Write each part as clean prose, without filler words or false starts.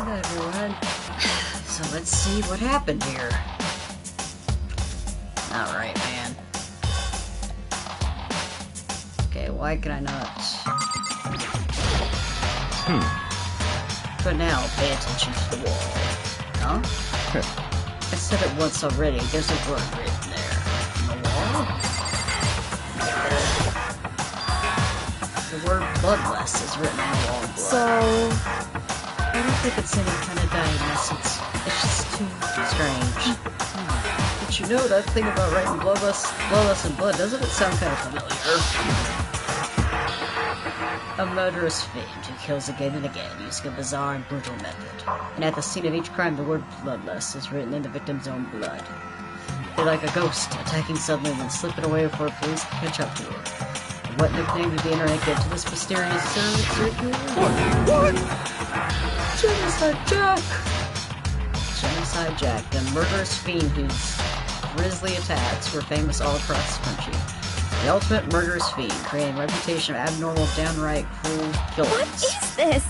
Hello, everyone. So let's see what happened here. Alright, man. Okay, why can I not? For now, pay attention to the wall. Huh? I said it once already. There's a word written there. On the wall? The word bloodless is written on the wall in blood. So... I don't think it's any kind of dying message. It's just too strange. But you know that thing about writing bloodless in blood, doesn't it sound kind of familiar? A murderous fiend who kills again and again using a bizarre and brutal method. And at the scene of each crime, the word bloodless is written in the victim's own blood. They're like a ghost, attacking suddenly and then slipping away before police can catch up to her. And what nickname did the internet give to this mysterious serial killer? Genocide Jack! Genocide Jack, the murderous fiend whose grisly attacks were famous all across the country. The ultimate murderous fiend, creating a reputation of abnormal, downright cruel killings. What is this?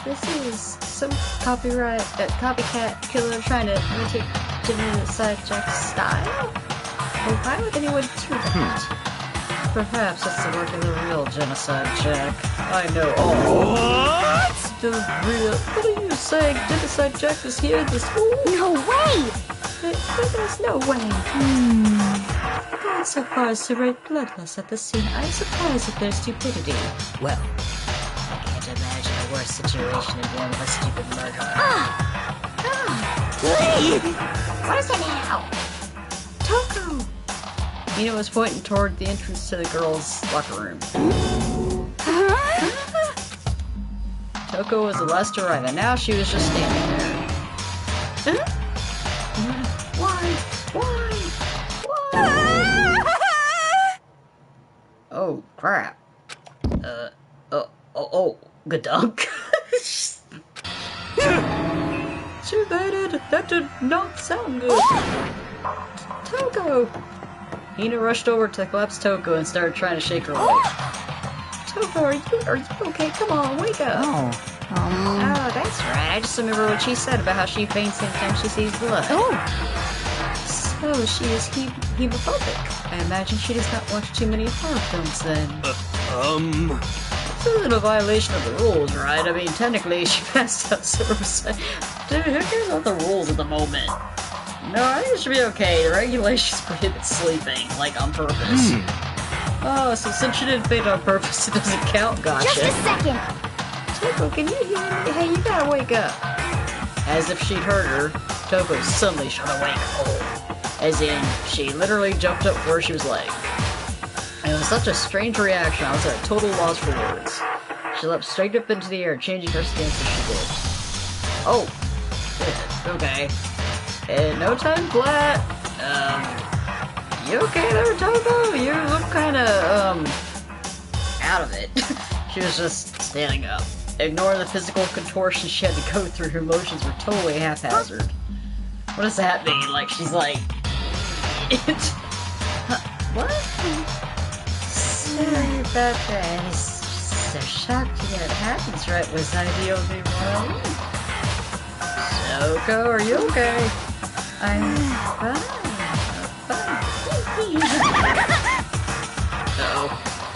This is some copycat killer trying to imitate Genocide Jack's style? Well, why would anyone do that? Perhaps it's the work of the real Genocide Jack. I know all. What? What are you saying? Genocide Jack is here in the school? No way! There's no way. Going so far as to write bloodless at the scene, I'm surprised at their stupidity. Well, I can't imagine a worse situation than one of a stupid murderer. Please! What is it now? Toko! Mina was pointing toward the entrance to the girls' locker room. Toko was the last to arrive, and now she was just standing there. Why? Oh, crap. Good dunk. Too bad, that did not sound good. Toko! Hina rushed over to collapse Toko and started trying to shake her awake. Toko, are you okay? Come on, wake up! Oh, that's right. I just remember what she said about how she faints anytime she sees blood. So she is hemophobic. I imagine she does not watch too many horror films then. This isn't a violation of the rules, right? I mean, technically she passed out, so dude, who cares about the rules at the moment? No, I think it should be okay. The regulations prohibit sleeping, like on purpose. Oh, so since you didn't faint on purpose, it doesn't count, gotcha. Just a second! Toko, can you hear me? Hey, you gotta wake up. As if she'd heard her, Toko suddenly shot awake cold. As in, she literally jumped up where she was laying. It was such a strange reaction, I was at a total loss for words. She leapt straight up into the air, changing her stance as she did. Oh, okay. In no time flat. You okay there, Toko? You look kinda, out of it. She was just standing up. Ignoring the physical contortions she had to go through, her motions were totally haphazard. What does that mean? Like, she's like... What? Sorry about that. I was so shocked to get it happens right beside the only one. Toko, are you okay? I'm fine. Uh-oh.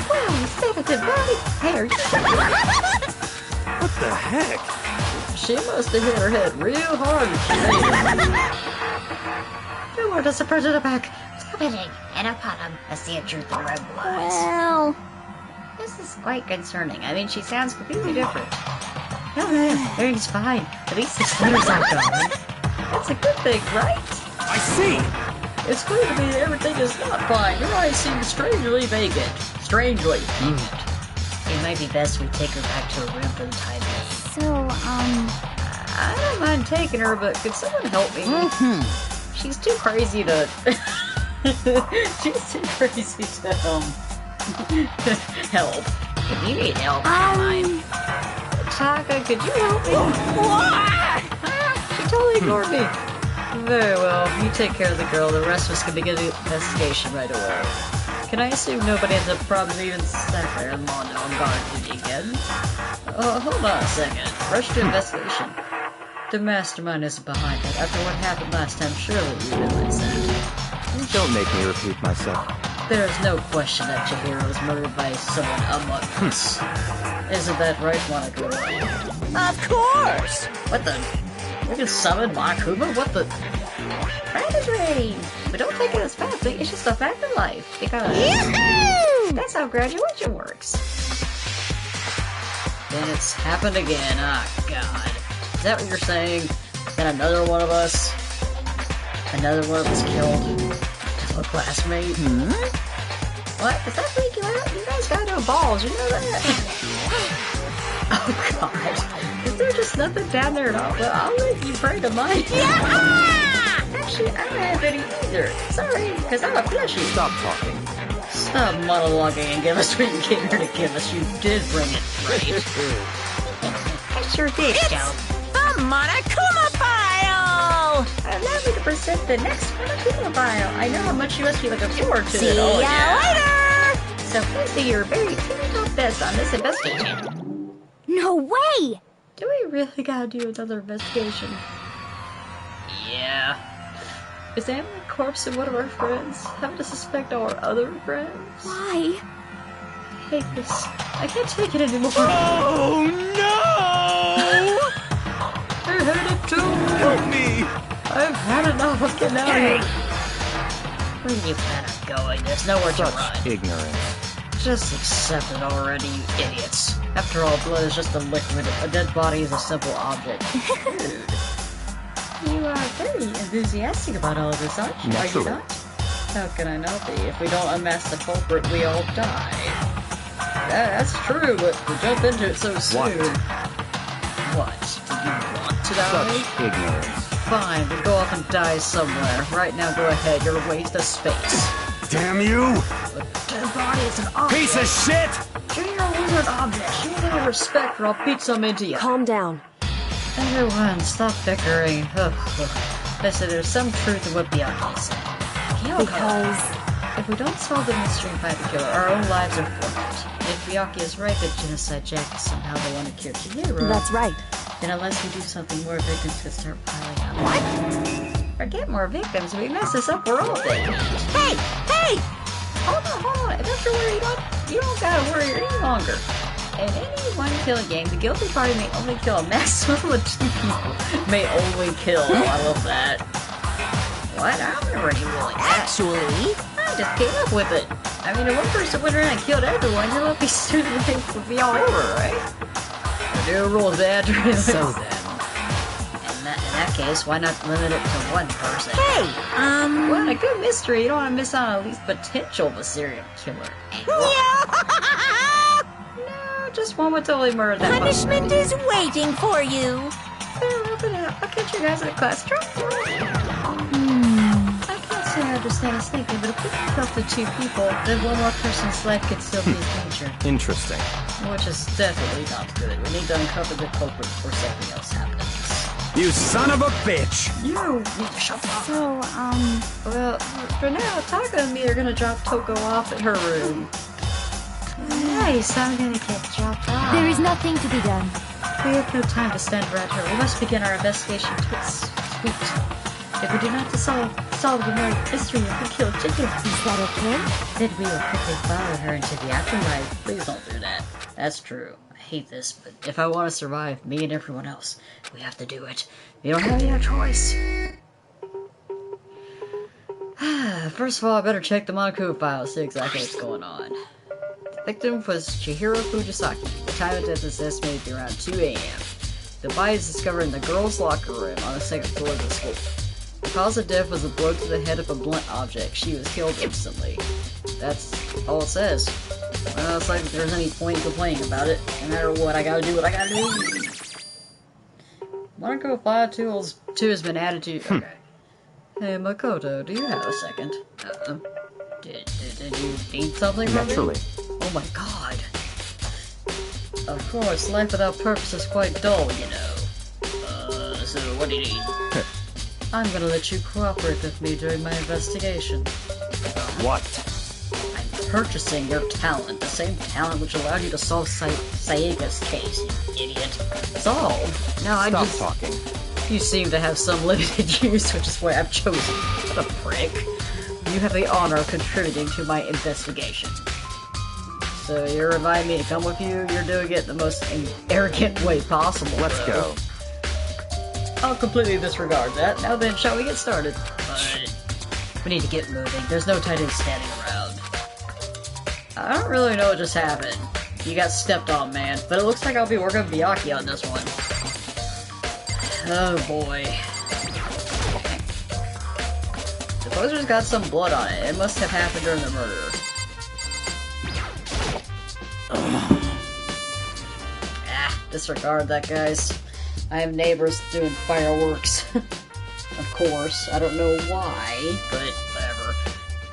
Wow, is that a dead body? Hey, are you... What the heck? She must have hit her head real hard. No more to surprise her back. Spitting and upon him. I see a truth in red blood. Well... This is quite concerning. I mean, she sounds completely different. No, everything's fine. At least the splinter's not gone. That's a good thing, right? I see! It's clear to me that everything is not fine. Your eyes seem strangely vacant. Strangely vacant. It might be best we take her back to her room for the time being. So, I don't mind taking her, but could someone help me? She's too crazy to... She's too crazy to, help. If you need help, I don't mind. Taka, could you help me? She totally ignored me. Very well, you take care of the girl, the rest of us can begin the investigation right away. Can I assume nobody has a problem even sat there and Mondo on guard duty again? Hold on a second. Rush to investigation. The mastermind isn't behind it. After what happened last time, surely you realize that. Don't make me repeat myself. There is no question that Chihiro was murdered by someone among us. Isn't that right, Monokuma? Of course! What the? We can summon Monokuma? What the? Gratitude! But don't take it as bad thing, it's just a fact of life. Because Yahoo! that's how graduation works. Then it's happened again. Ah, God. Is that what you're saying? Then another one of us killed a classmate? What? Does that freak you out? You guys got no balls, you know that? Oh, God. Is there just nothing down there at all? Well, I'll let you pray to mine. Actually, I don't have any either. Sorry, because I'm a fleshy. Stop talking. Stop monologuing and give us what you came here to give us. You did bring it, right? I sure did, Joe. The Monokuma file! Allow me to present the next Monokuma file. I know how much you must be looking forward to See it. Oh, ya yeah. later! So please do your very top best on this investigation. No way! Do we really gotta do another investigation? Yeah. Is Anna the corpse of one of our friends? Having to suspect our other friends? Why? I hate this. I can't take it anymore. Oh no! I hate it too. Help me! I've had enough of getting out of here. Where do you plan on going? There's nowhere to run. Such ignorance. Just accept it already, you idiots. After all, blood is just a liquid. A dead body is a simple object. Dude. You are very enthusiastic about all of this, aren't you? Naturally. Are you not? How can I not be? If we don't unmask the culprit, we all die. That's true, but we jump into it so soon. What? Do you want to die? Such ignorance. Fine, then go off and die somewhere. Right now, go ahead. You're a waste of space. Damn you! A dead body is an object. Piece of shit! Treat your wizard object. Show me any respect, or I'll beat some into you. Calm down. Everyone, stop bickering. Listen, there's some truth in what Byakuya said. Because... If we don't solve the mystery and find the killer, our own lives are forfeit. If Byakuya is right that Genocide Jack is somehow the one who killed Chihiro, That's right. then unless we do something, more victims could start piling up. What? Forget more victims. If we mess this up, we're all dead. Hey! Hey! Hold on. If after worry, you don't gotta worry any longer. In any one killing game, the guilty party may only kill a maximum of 2 people. May only kill. I love that. What? I don't remember any rule like that. Actually... I just came up with it. I mean, if one person went around and killed everyone, your lucky student would be all over, right? The new rule's bad. So then... In that case, why not limit it to one person? Hey! Well, in a good mystery, you don't want to miss out on at least potential of a serial killer. No, just one would totally murder that Punishment is waiting for you. Fair open up. I'll catch you guys in a class. Drop I can't say I understand his thinking, but if we can kill the 2 people, then one more person's life could still be in danger. Interesting. Which is definitely not good. We need to uncover the culprit before something else happens. You son of a bitch! You need to shut up. So, Well, for now, Taka and me are gonna drop Toko off at her room. Nice, I'm gonna get dropped off. there is nothing to be done. We have no time to stand around her. We must begin our investigation to its sweet. If we do not solve the mystery of who killed Chicken, Is that okay? then we will quickly follow her into the afterlife. Please don't do that. That's true. I hate this, but if I want to survive, me and everyone else, we have to do it. We don't have any other choice. First of all, I better check the Monokuma file to see exactly what's going on. The victim was Chihiro Fujisaki. The time of death is estimated to be around 2 a.m. The body is discovered in the girls' locker room on the 2nd floor of the school. The cause of death was a blow to the head of a blunt object. She was killed instantly. That's all it says. Well, it's like if there's any point in complaining about it. No matter what, I gotta do what I gotta do. Monokuma File 2 has been added to... Okay. Hey, Makoto, do you have a second? Did you need something from me? Naturally. Oh my god. Of course, life without purpose is quite dull, you know. So what do you need? I'm gonna let you cooperate with me during my investigation. What? I'm purchasing your talent, the same talent which allowed you to solve Saega's case, you idiot. Solve? No, I Stop just... talking. You seem to have some limited use, which is why I've chosen you. What a prick. You have the honor of contributing to my investigation. So you're inviting me to come with you? You're doing it the most arrogant way possible. Let's go. I'll completely disregard that. Now then, shall we get started? But we need to get moving. There's no time to be standing around. I don't really know what just happened. You got stepped on, man. But it looks like I'll be working with Byakuya on this one. Oh boy. The poster's got some blood on it. It must have happened during the murder. Disregard that, guys. I have neighbors doing fireworks. Of course. I don't know why, but whatever.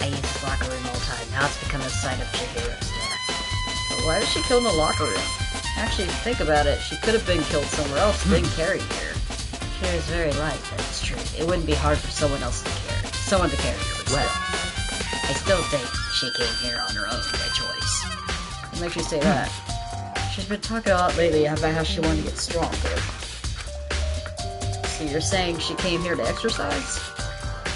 I use the locker room all the time. Now it's become a sign of Chihiro's death. But why was she killed in the locker room? Actually, if you think about it, she could have been killed somewhere else and didn't carry here. She was very light, that's true. It wouldn't be hard for someone else to carry. Someone to carry her, but still. I still think she came here on her own by choice. What makes you say that? She's been talking a lot lately about how she wanted to get stronger. So you're saying she came here to exercise?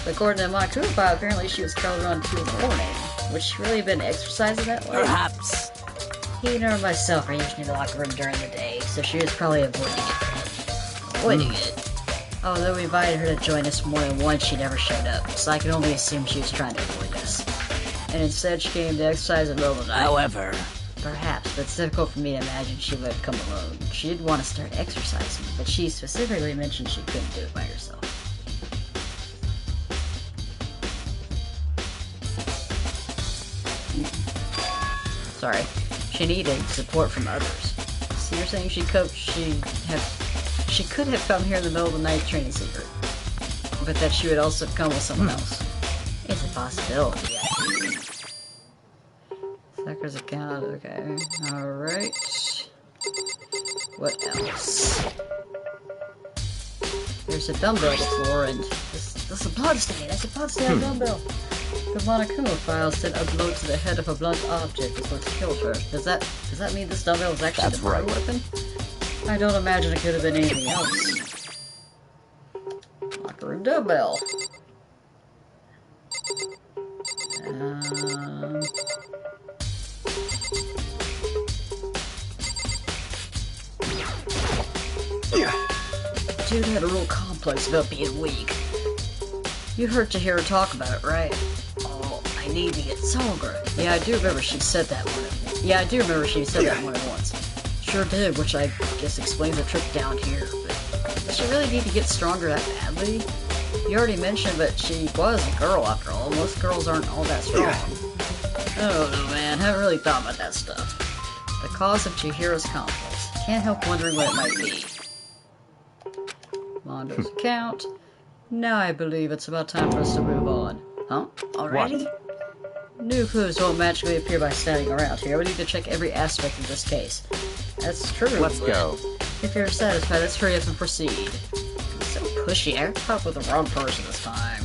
According to my file, apparently she was killed around 2 in the morning. Would she really have been exercising that way? Perhaps. He and myself are usually in the locker room during the day, so she was probably avoiding it. Avoiding it? Although we invited her to join us more than once, she never showed up, so I can only assume she was trying to avoid us. And instead she came to exercise in the middle of the night. However... Perhaps, but it's difficult for me to imagine she would have come alone. She did want to start exercising, but she specifically mentioned she couldn't do it by herself. Sorry. She needed support from others. So you're saying she could have come here in the middle of the night training secret, but that she would also come with someone else. It's a possibility, yeah. Sucker's account, okay. Alright. What else? There's a dumbbell on the floor, and this is a bloodstain. That's a bloodstain on a dumbbell. The Monokuma file said upload to the head of a blunt object is what killed her. Does that mean this dumbbell was actually the murder weapon? I don't imagine it could have been anything else. Locker room dumbbell. Dude had a real complex about being weak. You heard Chihiro talk about it, right? Oh, I need to get stronger. Yeah, I do remember she said that one. Yeah, I do remember she said that more than once. Sure did, which I guess explains the trip down here, but does she really need to get stronger that badly? You already mentioned that she was a girl after all. Most girls aren't all that strong. I don't know, man. Haven't really thought about that stuff. The cause of Chihiro's complex. Can't help wondering what it might be. Mondo's account. Now I believe it's about time for us to move on. Huh? Already? What? New clues won't magically appear by standing around here. We need to check every aspect of this case. That's true. Let's go. If you're satisfied, let's hurry up and proceed. He's so pushy. I talked with the wrong person this time.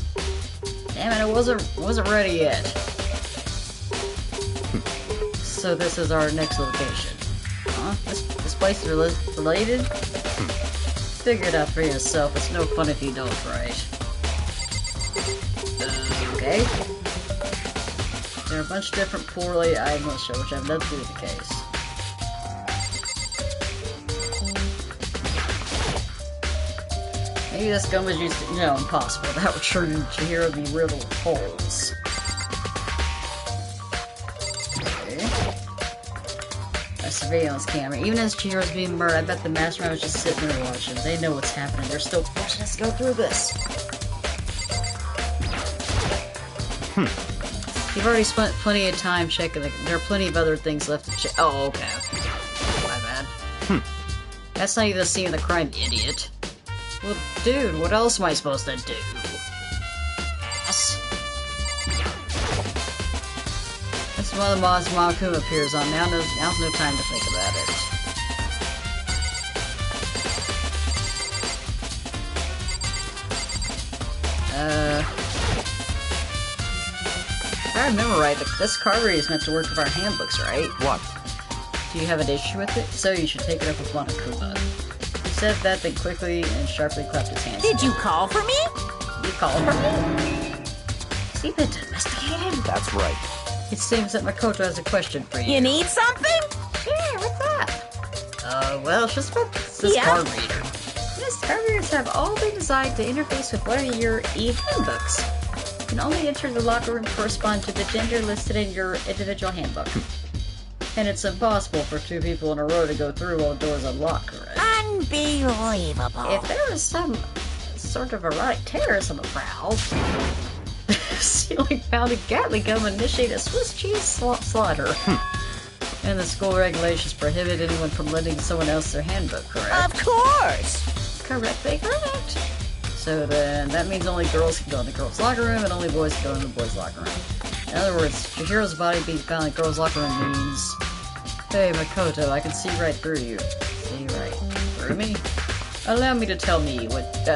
Damn it, I wasn't ready yet. So this is our next location. Huh? This place is related? Figure it out for yourself. It's no fun if you don't, right? Okay. There are a bunch of different poorly items show, which have nothing to do with the case. Maybe this gun was used to... No, impossible. That would turn Chihiro be riddled with holes. Okay. A surveillance camera. Even as Chihiro's being murdered, I bet the mastermind was just sitting there watching. They know what's happening. They're still forcing us to go through this. You've already spent plenty of time checking there are plenty of other things left to check. Oh, okay. My bad. That's not even the scene of the crime, idiot. Well, dude, what else am I supposed to do? Ass. That's one of the mods Monokuma appears on. Now's no time to think about it. If I remember right, this card read is meant to work with our handbooks, right? What? Do you have an issue with it? So you should take it up with Monokuma. said that, then quickly and sharply clapped his hands. Did you call for me? You called for me? Has he been domesticated? That's right. It seems that Makoto has a question for you. You need something? Yeah, what's that? Well, it's just about this card reader. Yes, card readers have all been designed to interface with one of your e-handbooks. You can only enter the locker room corresponding to the gender listed in your individual handbook. And it's impossible for two people in a row to go through while the doors unlock, correct? Unbelievable. If there was some sort of erotic terrorist on the prowl, ceiling found a Gatling gun and initiate a Swiss cheese slaughter. And the school regulations prohibit anyone from lending someone else their handbook, correct? Of course. Correctly correct. So then, that means only girls can go in the girls' locker room and only boys can go in the boys' locker room. In other words, Chihiro's body being found in the girls' locker room means, hey Makoto, I can see right through you. See right through me? Allow me to tell you what you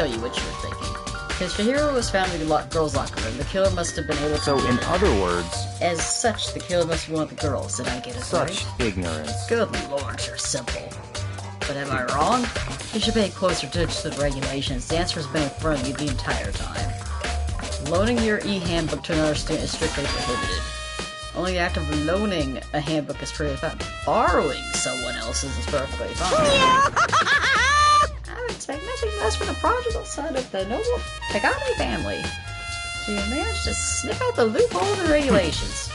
were thinking. Because Chihiro was found in the girls' locker room, the killer must have been able to... So, in other words... As such, the killer must be one of the girls. Did I get it Such right? ignorance. Good lord, you're simple. But am I wrong? You should pay closer attention to the regulations. The answer has been in front of you the entire time. Loaning your e-handbook to another student is strictly prohibited. Only the act of loaning a handbook is prohibited. Borrowing someone else's is perfectly fine. I would expect nothing less from the prodigal son of the noble Tagami family. So you managed to snip out the loophole in the regulations.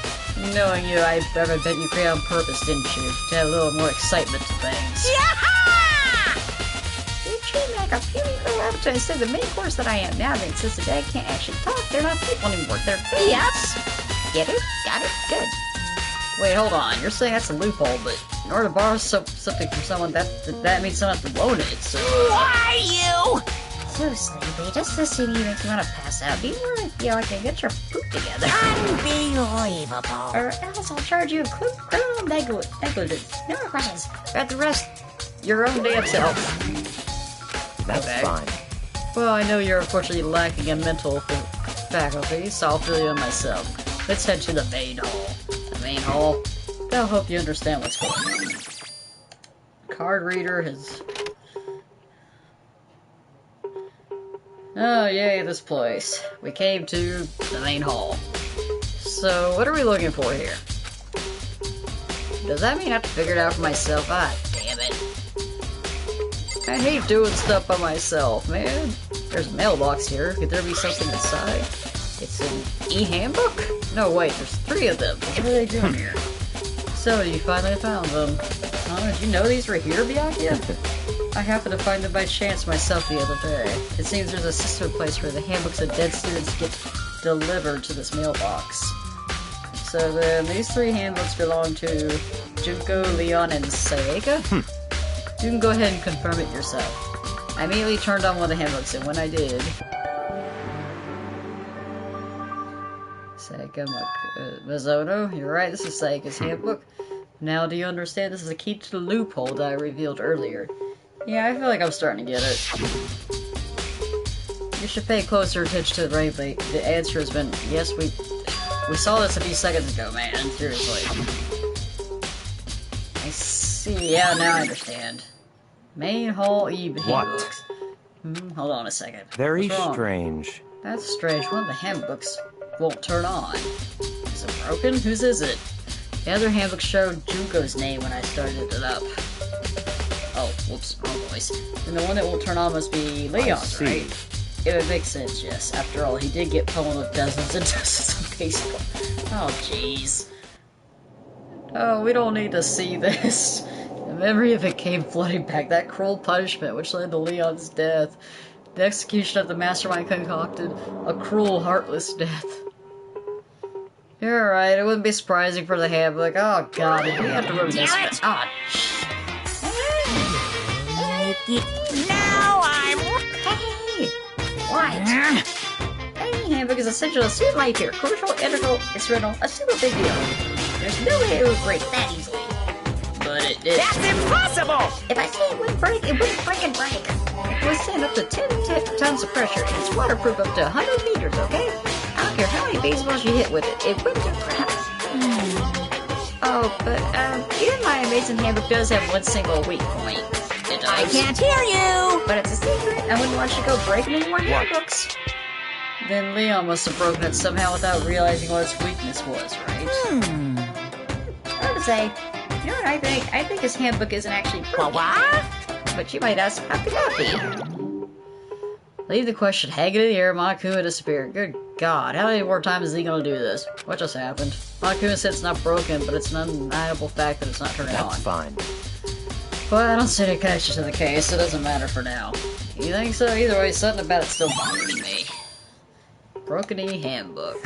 Knowing you, I bet you created on purpose, didn't you? To add a little more excitement to things. You treat me like a puny little avatar instead of the main course that I am now. They insist that they can't actually talk. They're not people anymore. They're faves. Get it? Got it? Good. Wait, hold on. You're saying that's a loophole, but in order to borrow something from someone, that means someone has to loan it, so... Why you? So sleepy. Just listening to you makes me want to pass out. Be more like, like you get your poop together. Unbelievable. Or else I'll charge you criminal negligence. No more questions. Got the rest your own damn self. That's Okay. fine. Well, I know you're unfortunately lacking in mental faculty, so I'll fill you in myself. Let's head to the main hall. The main hall? I'll hope you understand what's going on. Card reader has... Oh, yay, this place. We came to the main hall. So, what are we looking for here? Does that mean I have to figure it out for myself? Ah, damn it. I hate doing stuff by myself, man. There's a mailbox here. Could there be something inside? It's an e-handbook? No, wait, there's 3 of them. What are they doing here? So, you finally found them. Oh, did you know these were here, Byakuya? I happened to find them by chance myself the other day. It seems there's a system in place where the handbooks of dead students get delivered to this mailbox. So then, these 3 handbooks belong to Junko, Leon, and Sayaka? You can go ahead and confirm it yourself. I immediately turned on one of the handbooks, and when I did... Sayaka Mizono, you're right, this is Sayaka's handbook. Now do you understand this is a key to the loophole that I revealed earlier? Yeah, I feel like I'm starting to get it. You should pay closer attention to the replay. The answer has been, yes, we saw this a few seconds ago, man, seriously. I see, yeah, now I understand. Main hall handbooks. Hold on a second. Very strange. That's strange. One of the handbooks won't turn on. Is it broken? Whose is it? The other handbook showed Junko's name when I started it up. Oh, whoops, wrong voice. And the one that won't turn on must be Leon's, right? It would make sense, yes. After all, he did get pummeled with dozens and dozens of baseball. Oh, jeez. Oh, we don't need to see this. The memory of it came flooding back. That cruel punishment which led to Leon's death. The execution of the mastermind concocted a cruel, heartless death. You're right, it wouldn't be surprising for the handbook. Oh god, did we have to remember this? Ah, Now I'm... hey! What? Any handbook is essential to student life here. Crucial, integral, instrumental, a super big deal. There's no way it would break that easily. But it did. That's impossible! If I say it wouldn't break, it wouldn't break and break. It would stand up to 10 tons of pressure, and it's waterproof up to 100 meters, okay? I don't care how many baseballs you hit with it, it wouldn't do crap. Oh, but, even my amazing handbook does have one single weak point. It does. I can't hear you! But it's a secret. I wouldn't want you to go breaking any more handbooks. Then Leon must have broken it somehow without realizing what its weakness was, right? Hard to say. You know what I think? I think his handbook isn't actually broken. What? But you might ask, how could that be? Leave the question hanging in the air. Monokuma disappeared. Good God, how many more times is he gonna do this? What just happened? Monokuma said it's not broken, but it's an undeniable fact that it's not turning on. That's fine. Well, I don't see any connection to the case, so it doesn't matter for now. You think so? Either way, something about it still bothers me. Broken handbook.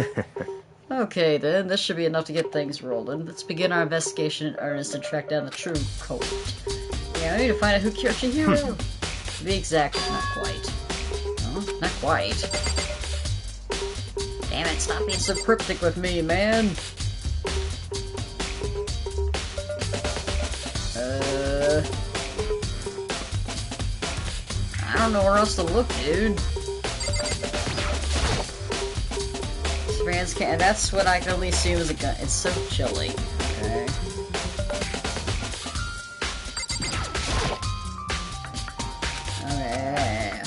Okay then, this should be enough to get things rolling. Let's begin our investigation in earnest and track down the true culprit. Yeah, I need to find out who killed Chihiro. To be exact, not quite. No, not quite. Damn it, stop being so cryptic with me, man. I don't know where else to look, dude. Man's can that's what I can only assume is a gun. It's so chilly. Okay. Okay.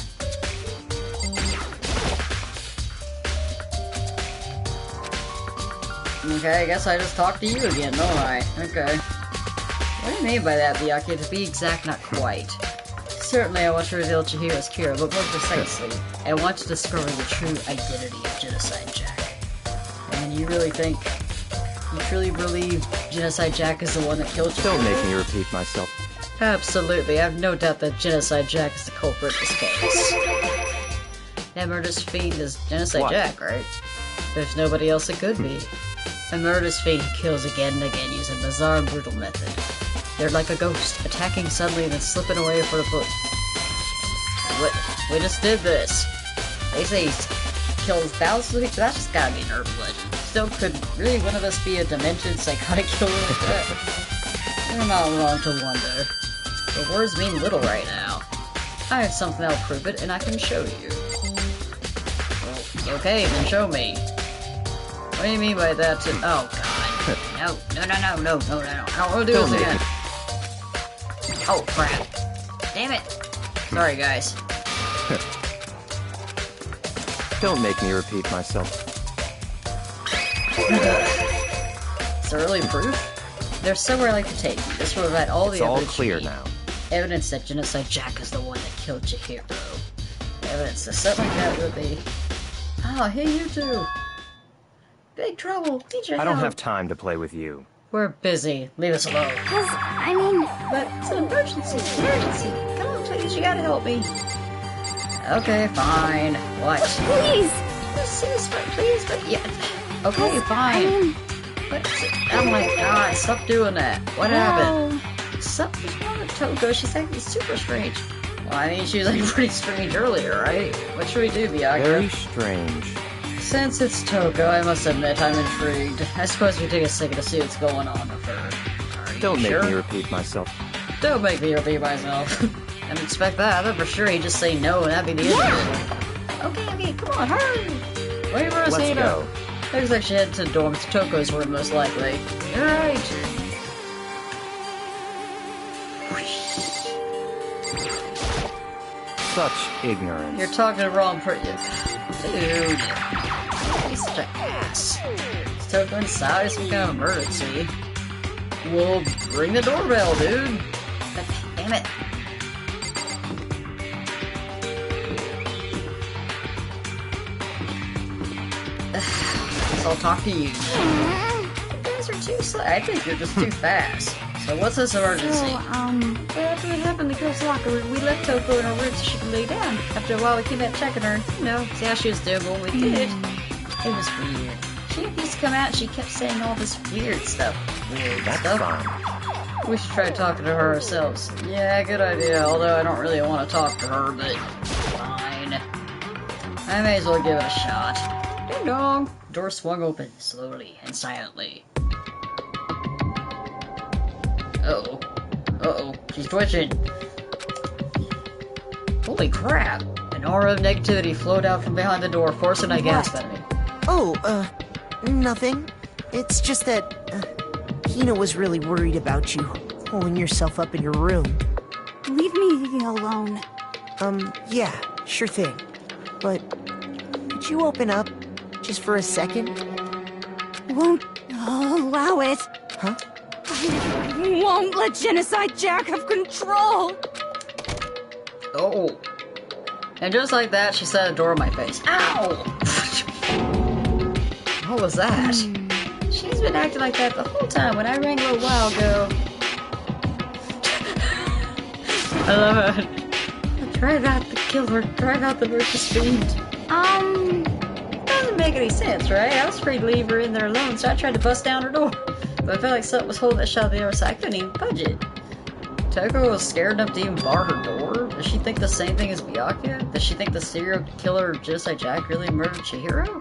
Okay, I guess I just talked to you again, don't I? Okay. What do you mean by that, Byakuya? To be exact, not quite. Certainly, I want to reveal Chihiro's cure, but more precisely, I want to discover the true identity of Genocide Jack. And you really think, you truly believe Genocide Jack is the one that killed you? Don't make me repeat myself. Absolutely, I have no doubt that Genocide Jack is the culprit in this case. That murderous fiend is Genocide Jack, right? There's nobody else it could be. A murderous fiend kills again and again using a bizarre and brutal method. They're like a ghost, attacking suddenly and then slipping away for a foot. What? We just did this. They say he's kills thousands of people. That's just gotta be an urban legend. Still, could really one of us be a demented psychotic killer like that? You're not wrong to wonder. But words mean little right now. I have something that'll prove it, and I can show you. Well, okay, then show me. What do you mean by that? Oh God! No! I don't want to do this again. Oh crap! Damn it! Sorry, guys. Don't make me repeat myself. Is there really proof? There's somewhere I'd like to take you. This will provide all the evidence. It's all clear now. Evidence that Genocide Jack is the one that killed Chihiro. Evidence that something like that would be. Oh, hey, you two. Big trouble. Need your help. I don't have time to play with you. We're busy. Leave us alone. I mean... But it's an emergency. Come on, please. You gotta help me. Okay, fine. What? Please! Please, but yeah. Okay, fine. But, oh my God, stop doing that. What happened? Something's wrong with Toko. She's acting super strange. Well, I mean, she was acting pretty strange earlier, right? What should we do, Byakuya? Very strange. Since it's Toko, I must admit I'm intrigued. I suppose we take a second to see what's going on with her. Don't make me repeat myself. Don't make me repeat myself. I didn't expect that. I thought for sure he'd just say no and that'd be the end of it. Okay, come on, hurry! Wait for us, Let's go. Looks like she headed to the dorm to Toko's room, most likely. Alright. Such ignorance. You're talking to the wrong person. Dude. He's such an ass. Is Toko inside some kind of emergency? Well, ring the doorbell, dude. God damn it. I'll talk to you. You guys are too slow. I think you're just too fast. So what's this emergency? After it happened in the girl's locker room, we left Toko in her room so she could lay down. After a while, we came back checking her. You know, see how she was doing when we did. It was weird. She used to come out and she kept saying all this weird stuff. That's fine. We should try talking to her ourselves. Yeah, good idea, although I don't really want to talk to her, but fine. I may as well give it a shot. Ding dong! The door swung open, slowly and silently. Uh-oh, she's twitching. Holy crap! An aura of negativity flowed out from behind the door, forcing a gasp at me. Oh, nothing. It's just that, Hina was really worried about you, holding yourself up in your room. We leave me alone. Yeah, sure thing. But could you open up just for a second? Won't allow it. Huh? I won't let Genocide Jack have control. Oh. And just like that, she set a door in my face. Ow! What was that? She's been acting like that the whole time when I rang a little while ago. I love it. Drive out the killer. Drive out the vicious fiend. Doesn't make any sense, right? I was free to leave her in there alone, so I tried to bust down her door. But I felt like something was holding that shut on the other side. I couldn't even budge it. Toko was scared enough to even bar her door? Does she think the same thing as Byakuya? Does she think the serial killer Genocide Jack really murdered Chihiro?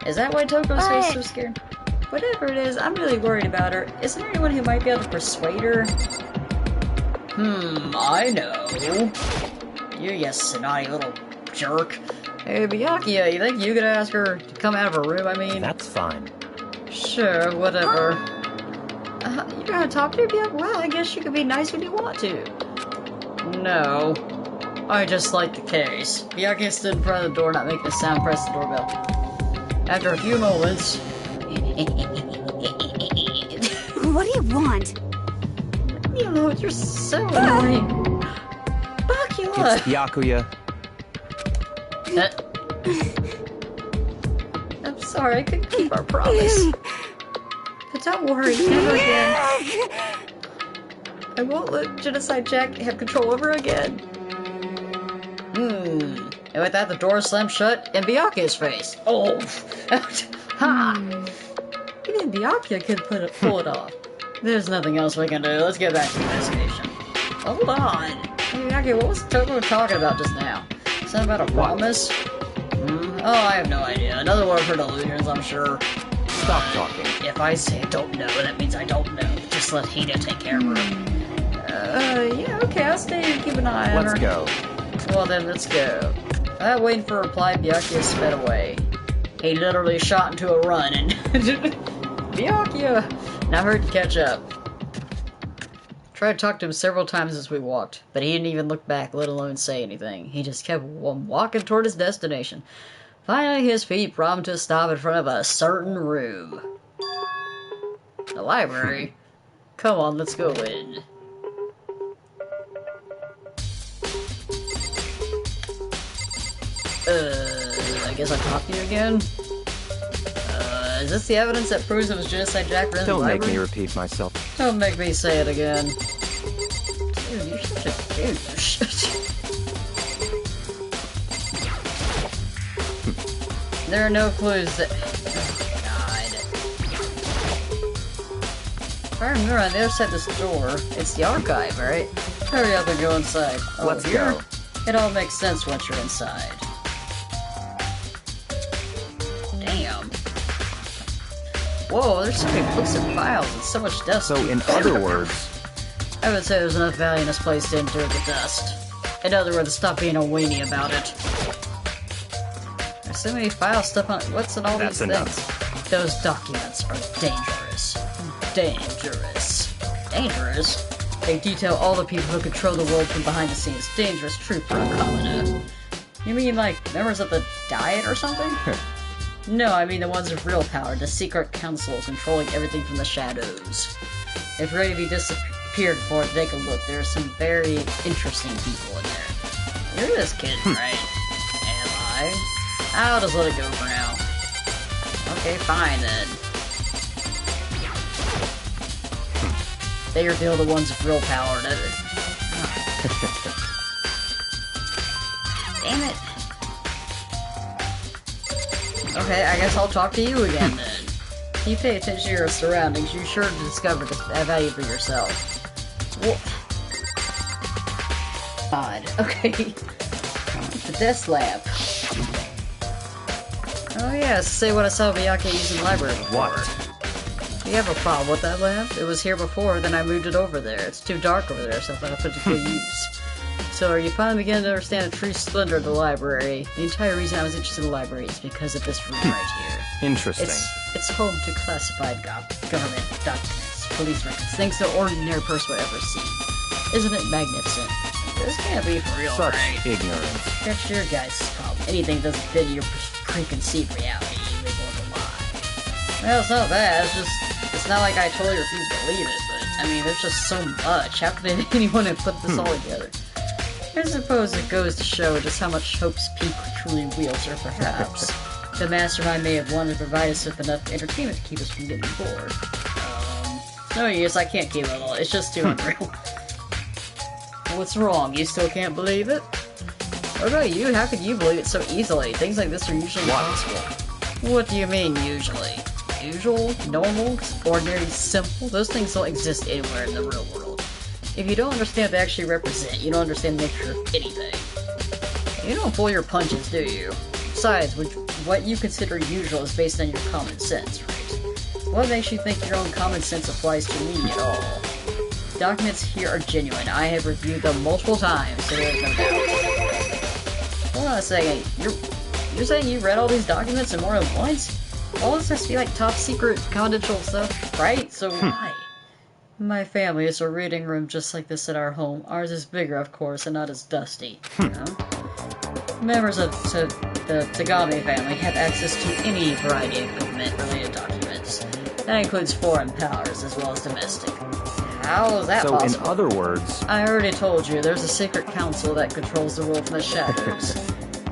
Is that why Toko's face is so scared? Whatever it is, I'm really worried about her. Is there anyone who might be able to persuade her? I know. You snotty little jerk. Hey, Byakuya, you think you could ask her to come out of her room, I mean? That's fine. Sure, whatever. You're gonna talk to her, Byakuya? Well, I guess you could be nice when you want to. No. I just like the case. Byakuya stood in front of the door, not making a sound, pressed the doorbell. After a few moments... What do you want? You know, you're so annoying. Byakuya! It's Byakuya. I'm sorry, I couldn't keep our promise. But don't worry, never again. I won't let Genocide Jack have control over her again. And with that, the door slammed shut in Byakuya's face. Oh! Ha! Even Byakuya could pull it off. There's nothing else we can do. Let's get back to the investigation. Hold on. Hey, Byakuya, what was Toko talking about just now? Something about a promise? Oh, I have no idea. Another one of her delusions, I'm sure. Stop talking. If I say I don't know, that means I don't know. Just let Hida take care of her. Yeah, okay, I'll stay here and keep an eye on her. Let's go. Well then, let's go. Without waiting for a reply, Byakuya sped away. He literally shot into a run and... Byakuya! Now hurry to catch up. Tried to talk to him several times as we walked, but he didn't even look back, let alone say anything. He just kept walking toward his destination. Finally, his feet brought him to a stop in front of a certain room. The library? Come on, let's go in. I guess I'll talk to you again? Is this the evidence that proves it was Genocide Jack running the library? Don't make me repeat myself. Don't make me say it again. Dude, you're such a douche. There are no clues that... Oh, God. If I remember on the other side of this door, it's the archive, right? Hurry up and go inside. Oh, Let's here? go. It all makes sense once you're inside. Damn. Whoa, there's so many books and files and so much dust. So, in other words... I would say there's enough value in this place to endure the dust. In other words, stop being a weenie about it. There's so many file stuff on... What's in all That's these enough. things? Those documents are dangerous. Dangerous. Dangerous? They detail all the people who control the world from behind the scenes. Dangerous truth for a commoner. You mean like members of the Diet or something? No, I mean the ones with real power, the secret council controlling everything from the shadows. If you're ready to be disappeared for it, take a look. There are some very interesting people in there. You're this kid, right? Am I? I'll just let it go for now. Okay, fine then. They reveal the ones with real power. Damn it. Okay, I guess I'll talk to you again then. If you pay attention to your surroundings, you're sure to discover the value for yourself. What? Odd. Okay. The desk lamp. Oh yes, say what I saw Byakuya using the library before. What? You have a problem with that lamp? It was here before, then I moved it over there. It's too dark over there, so I thought I'd put it to good use. So are you finally beginning to understand the true splendor of the library? The entire reason I was interested in the library is because of this room right here. Interesting. It's home to classified government documents, police records, things no ordinary person would ever see. Isn't it magnificent? This can't be for real, Such right? ignorance. That's your guys' problem. Anything doesn't fit your preconceived reality, you make one to lie. Well, it's not bad, it's not like I totally refuse to believe it, but, I mean, there's just so much. How could anyone have put this all together? I suppose it goes to show just how much hope's peak truly wields, or perhaps the mastermind may have wanted to provide us with enough entertainment to keep us from getting bored. No use, I can't keep it all. It's just too unreal. What's wrong? You still can't believe it? What about you? How could you believe it so easily? Things like this are usually impossible. What do you mean, usually? Usual? Normal? Ordinary? Simple? Those things don't exist anywhere in the real world. If you don't understand what they actually represent, you don't understand the nature of anything. You don't pull your punches, do you? Besides, what you consider usual is based on your common sense, right? What makes you think your own common sense applies to me at all? Documents here are genuine. I have reviewed them multiple times, so there's no doubt. Hold on a second. You're saying you read all these documents and more than once? All this has to be like top secret, confidential stuff, right? So why? My family is a reading room just like this at our home. Ours is bigger, of course, and not as dusty. You know? Members of the Tagami family have access to any variety of government-related documents. That includes foreign powers as well as domestic. How is that possible? So, in other words... I already told you, there's a secret council that controls the world from the shadows.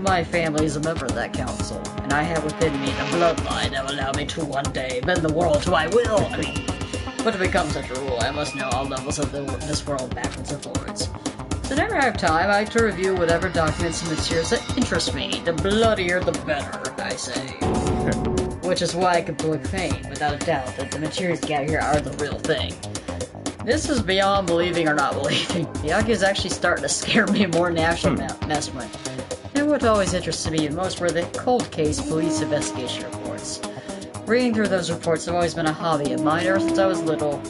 My family is a member of that council, and I have within me the bloodline that will allow me to one day bend the world to my will. I mean, but to become such a rule, I must know all levels of this world backwards and forwards. So whenever I have time, I like to review whatever documents and materials that interest me. The bloodier, the better, I say. Which is why I can proclaim, without a doubt, that the materials gathered here are the real thing. This is beyond believing or not believing. The Yakuza is actually starting to scare me more than the actual mastermind. And what always interested me most were the cold case police investigation reports. Reading through those reports has always been a hobby of mine ever since I was little.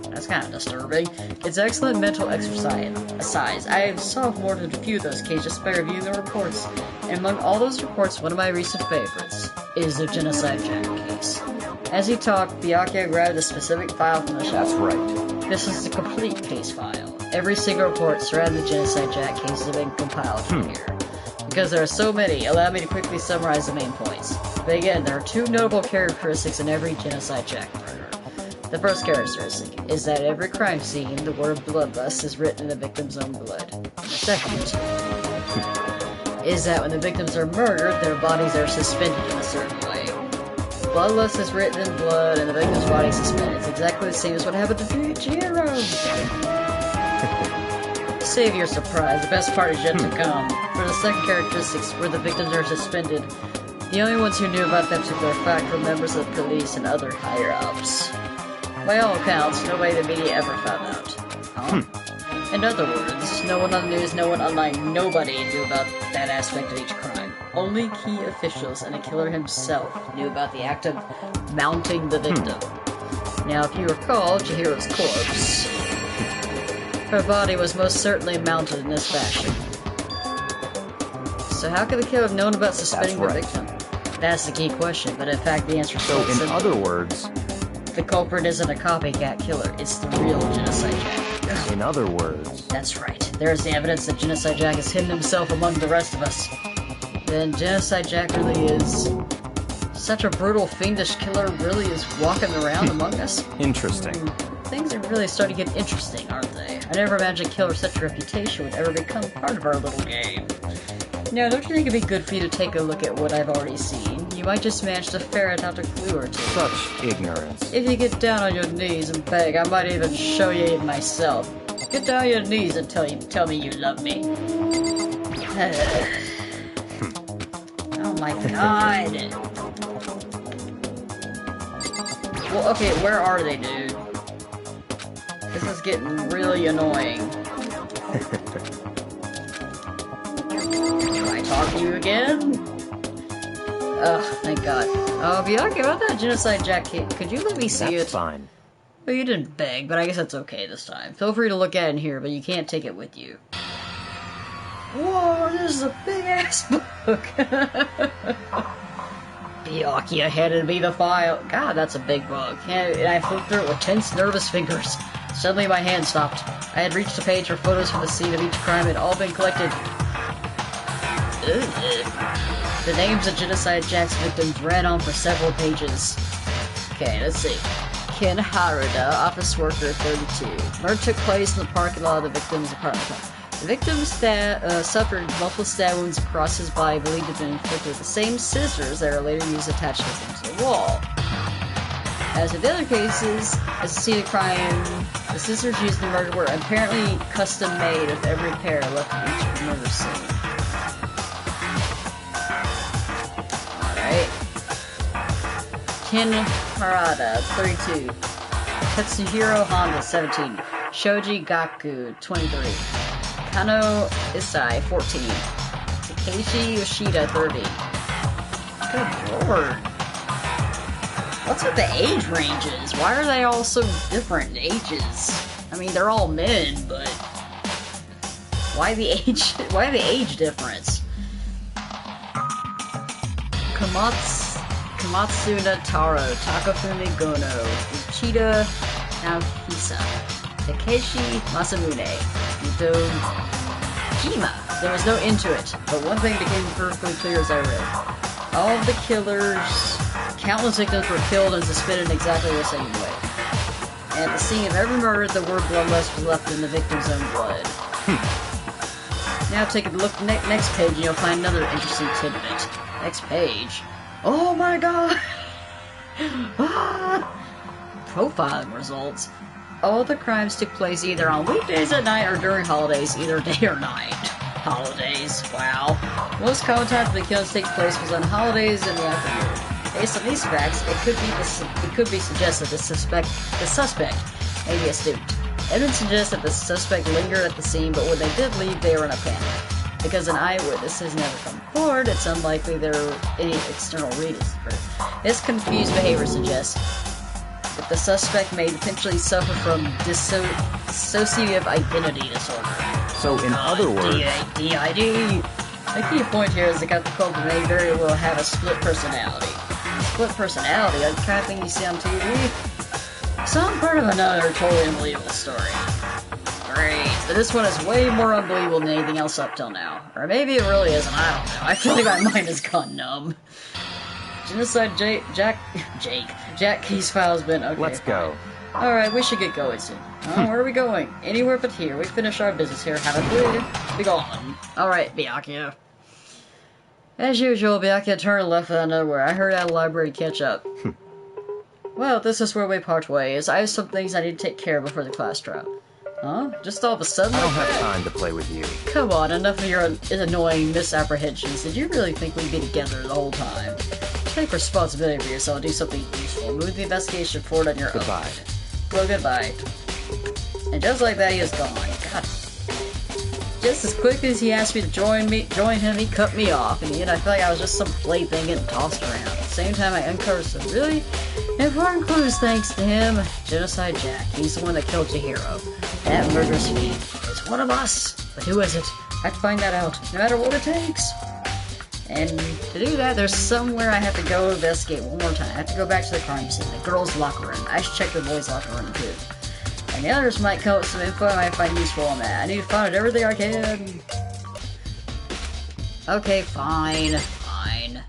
That's kind of disturbing. It's excellent mental exercise. I have solved more than a few of those cases just by reviewing the reports. And among all those reports, one of my recent favorites is the Genocide Jack case. As he talked, Byakuya grabbed a specific file from the shelf. That's right. This is a complete case file. Every single report surrounding the Genocide Jack case has been compiled from here. Because there are so many, allow me to quickly summarize the main points. But again, there are two notable characteristics in every Genocide Jack murder. The first characteristic is that at every crime scene, the word bloodlust is written in the victim's own blood. And the second is that when the victims are murdered, their bodies are suspended in a certain way. Bloodlust is written in blood, and the victim's body is suspended. It's exactly the same as what happened to Jiro. Save your surprise, the best part is yet to come. For the second characteristics, where the victims are suspended, the only ones who knew about that particular fact were members of the police and other higher-ups. By all accounts, nobody in the media ever found out. Huh? In other words, no one on the news, no one online, nobody knew about that aspect of each crime. Only key officials and the killer himself knew about the act of mounting the victim. Now, if you recall, Chihiro's corpse, her body was most certainly mounted in this fashion. So how could the killer have known about suspending the victim? That's the key question, but in fact the answer is so in other words... The culprit isn't a copycat killer, it's the real Genocide Jack. In other words... That's right. There's the evidence that Genocide Jack has hidden himself among the rest of us. Then Genocide Jack really is... Such a brutal, fiendish killer really is walking around among us? Interesting. Things are really starting to get interesting, aren't they? I never imagined a killer with such a reputation would ever become part of our little game. Now, don't you think it'd be good for you to take a look at what I've already seen? You might just manage to ferret out a clue or two. Such ignorance. If you get down on your knees and beg, I might even show you it myself. Get down on your knees and tell me you love me. Oh my god. Well, okay, where are they, dude? This is getting really annoying. Can I talk to you again? Ugh, thank god. Oh, Byakuya, about that Genocide Jack case, could you let me see it? That's fine. Well, you didn't beg, but I guess that's okay this time. Feel free to look at it in here, but you can't take it with you. Whoa, this is a big-ass book! Byakuya handed me the file. God, that's a big book. And I flipped through it with tense, nervous fingers. Suddenly my hand stopped. I had reached a page where photos from the scene of each crime had all been collected. Ugh. The names of Genocide Jack's victims ran on for several pages. Okay, let's see. Ken Haruda, office worker, 32. Murder took place in the parking lot of the victim's apartment. The victim suffered multiple stab wounds across his body, believed to have been inflicted with the same scissors that are later used to attach victims to the wall. As with the other cases, as a scene of crime, the scissors used in the murder were apparently custom made with every pair left in each murder scene. Alright. Ken Harada, 32. Tetsuhiro Honda, 17. Shoji Gaku, 23. Kano Isai, 14. Takeshi Yoshida, 30. Good lord. What's with the age ranges? Why are they all so different in ages? I mean, they're all men, but why the age difference? Kamatsuna Taro, Takafumi Gono, Uchida Naohisa, Takeshi Masamune, Yuto Jima. There was no end to it, but one thing became perfectly clear as I read. All of the killers, countless victims were killed and suspended in exactly the same way. And at the scene of every murder, the word bloodlust was left in the victim's own blood. Now take a look next page and you'll find another interesting tidbit. Next page. Oh my god! Profiling results. All the crimes took place either on weekdays at night or during holidays, either day or night. Holidays, wow. Most common time for the killings take place was on holidays in the afternoon. Based on these facts, it could be suggested the suspect may be a student. Evidence suggests that the suspect lingered at the scene, but when they did leave, they were in a panic. Because an eyewitness has never come forward, it's unlikely there are any external reasons for it. This confused behavior suggests that the suspect may potentially suffer from dissociative identity disorder. So, in other words... DID. The key point here is that the culprit may very well have a split personality. Split personality, like the kind of thing you see on TV? Some part of another totally unbelievable story. Great, but this one is way more unbelievable than anything else up till now. Or maybe it really isn't, I don't know. I feel like my mind has gone numb. Genocide Jack Key's file's been okay. Let's go. Alright, we should get going soon. Where are we going? Anywhere but here. We finish our business here, haven't we? Be gone. Alright, Byakuya. As usual, Byakuya turned left without nowhere. I heard at the library to catch up. Well, this is where we part ways. I have some things I need to take care of before the class trial. Huh? Just all of a sudden? I don't have time to play with you. Come on, enough of your annoying misapprehensions. Did you really think we'd be together the whole time? Take responsibility for yourself and do something useful. Move the investigation forward on your own. Goodbye. Well, goodbye. And just like that, he is gone. God. Just as quick as he asked me to join him, he cut me off. In the end, I felt like I was just some plaything getting tossed around. At the same time, I uncovered some really important clues thanks to him. Genocide Jack. He's the one that killed Chihiro. That murderous fiend is one of us. But who is it? I have to find that out, no matter what it takes. And to do that, there's somewhere I have to go investigate one more time. I have to go back to the crime scene, the girls' locker room. I should check the boys' locker room too. And the others might come up with some info I might find useful on that. I need to find out everything I can. Okay, fine. Fine.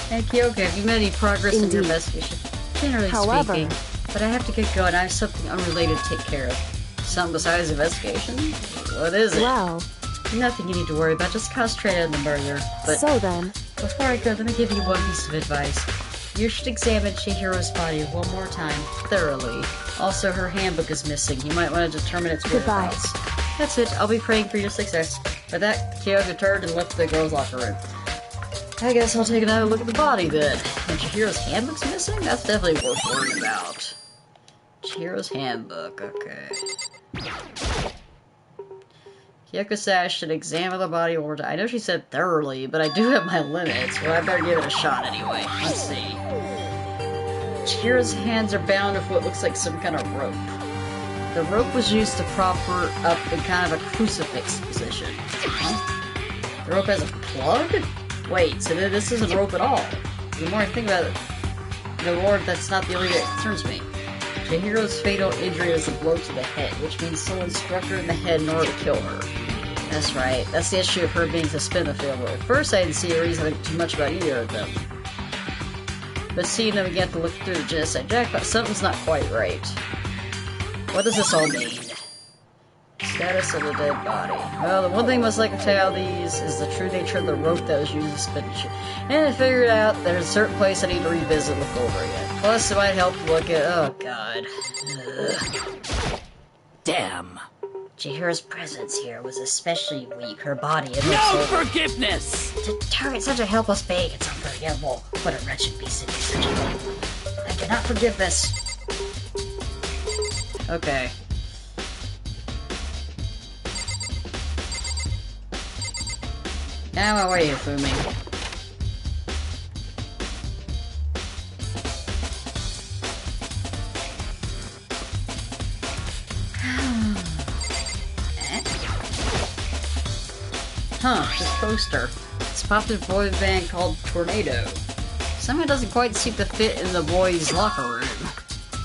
Hey, Kyoko, have you made any progress in your investigation? Generally speaking, but I have to get going. I have something unrelated to take care of. Something besides investigation? What is it? Well, nothing you need to worry about. Just concentrate on the murder. But so then, before I go, let me give you one piece of advice. You should examine Chihiro's body one more time, thoroughly. Also, her handbook is missing. You might want to determine its whereabouts. That's it. I'll be praying for your success. With that, Kyoko turned and left the girls' locker room. I guess I'll take another look at the body then. And Chihiro's handbook's missing? That's definitely worth worrying about. Chihiro's handbook, okay. Kyoko said I should examine the body one more time. I know she said thoroughly, but I do have my limits. Well, I better give it a shot anyway. Let's see. Chihiro's hands are bound with what looks like some kind of rope. The rope was used to prop her up in kind of a crucifix position. Huh? The rope has a plug? Wait, so this isn't rope at all. The more I think about it, the more that's not the only thing that concerns me. Chihiro's fatal injury is a blow to the head, which means someone struck her in the head in order to kill her. That's right, that's the issue of her being suspended failure. At first I didn't see a reason to think too much about either of them. But seeing them again to look through the genocide jackpot, something's not quite right. What does this all mean? Status of the dead body. Well, the one thing most likely to tell these is the true nature of the rope that was used to spin the shit. And I figured out there's a certain place I need to revisit and look over again. Plus, it might help to look at. Oh, God. Ugh. Damn. Chihiro's presence here was especially weak. Her body and her No soul. forgiveness! To target such a helpless being, it's unforgivable. What a wretched beast it is. I cannot forgive this. Okay. Now I'm away, Fumi. Huh, this poster. It's a popular boy band called Tornado. Somehow doesn't quite seem to fit in the boys' locker room.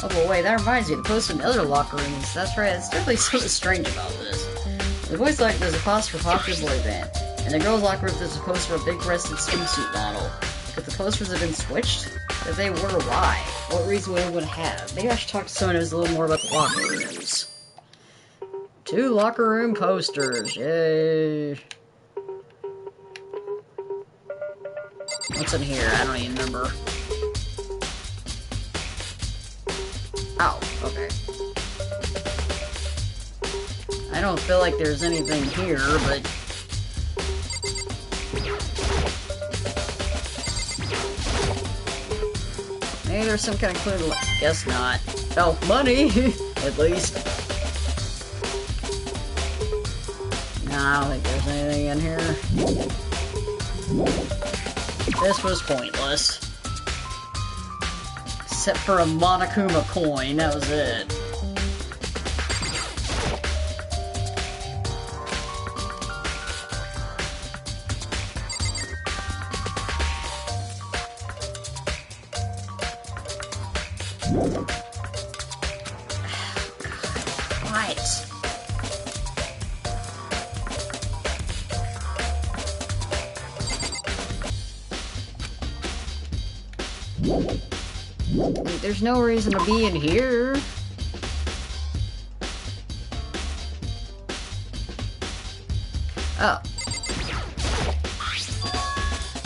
Oh, but wait, that reminds me, the poster in the other locker rooms. That's right, there's definitely something strange about this. The boys' locker there's a poster for a popular boy band. In the girls' locker room, there's a poster of a big-breasted swimsuit model. Could the posters have been switched? If they were, why? What reason would anyone have? Maybe I should talk to someone who knows a little more about the locker rooms. 2 locker room posters, yay! What's in here? I don't even remember. Oh, okay. I don't feel like there's anything here, but... maybe there's some kind of clue. Guess not. Oh, money! At least. No, I don't think there's anything in here. This was pointless. Except for a Monokuma coin, that was it. There's no reason to be in here. Oh.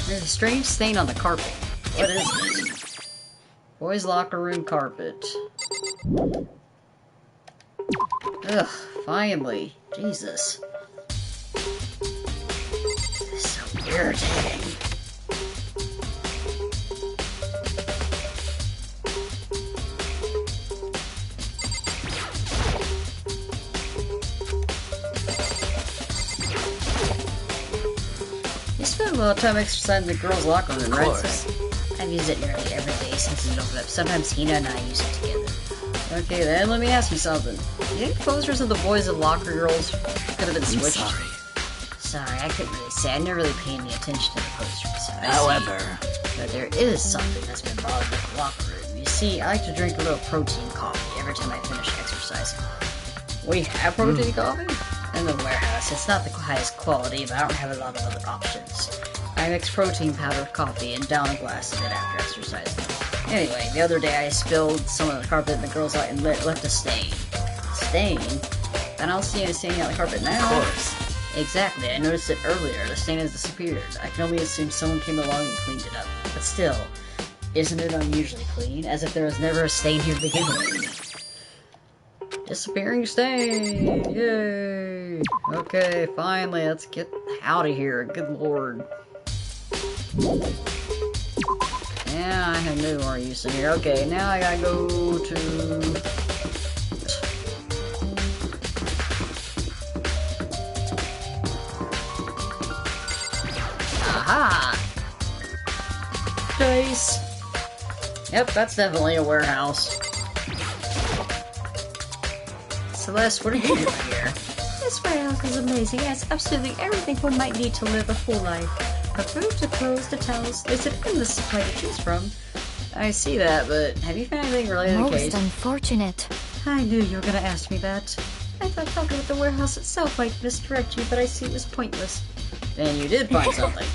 There's a strange stain on the carpet. What is it? Boys' locker room carpet. Ugh, finally. Jesus. This is so irritating. A lot of time exercising in the girls' locker room, right? I've used it nearly every day since it opened up. Sometimes Hina and I use it together. Okay, then let me ask you something. Do you think posters of the boys and locker girls could have been switched? Sorry, I couldn't really say. I never really paid any attention to the posters. However, but there is something that's been bothering me in the locker room. You see, I like to drink a little protein coffee every time I finish exercising. We have protein coffee? In the warehouse. It's not the highest quality, but I don't have a lot of other options. I mix protein powder with coffee and down a glass of it after exercising. Anyway, the other day I spilled some on the carpet in the girls' light and left a stain. Stain? I don't see any stain on the carpet now. of course. Exactly, I noticed it earlier. The stain has disappeared. I can only assume someone came along and cleaned it up. But still, isn't it unusually clean? As if there was never a stain here to begin with. Disappearing stain! Yay! Okay, finally, let's get out of here. Good lord. Yeah, I have no more use in here. Okay, now I gotta go to... Aha! Nice! Yep, that's definitely a warehouse. Celeste, what are you doing here? This warehouse is amazing. It has absolutely everything one might need to live a full life. From food to clothes to towels, there's an endless supply to choose from. I see that, but have you found anything related to the case? Most unfortunate. I knew you were gonna ask me that. I thought talking with the warehouse itself might misdirect you, but I see it was pointless. Then you did find something.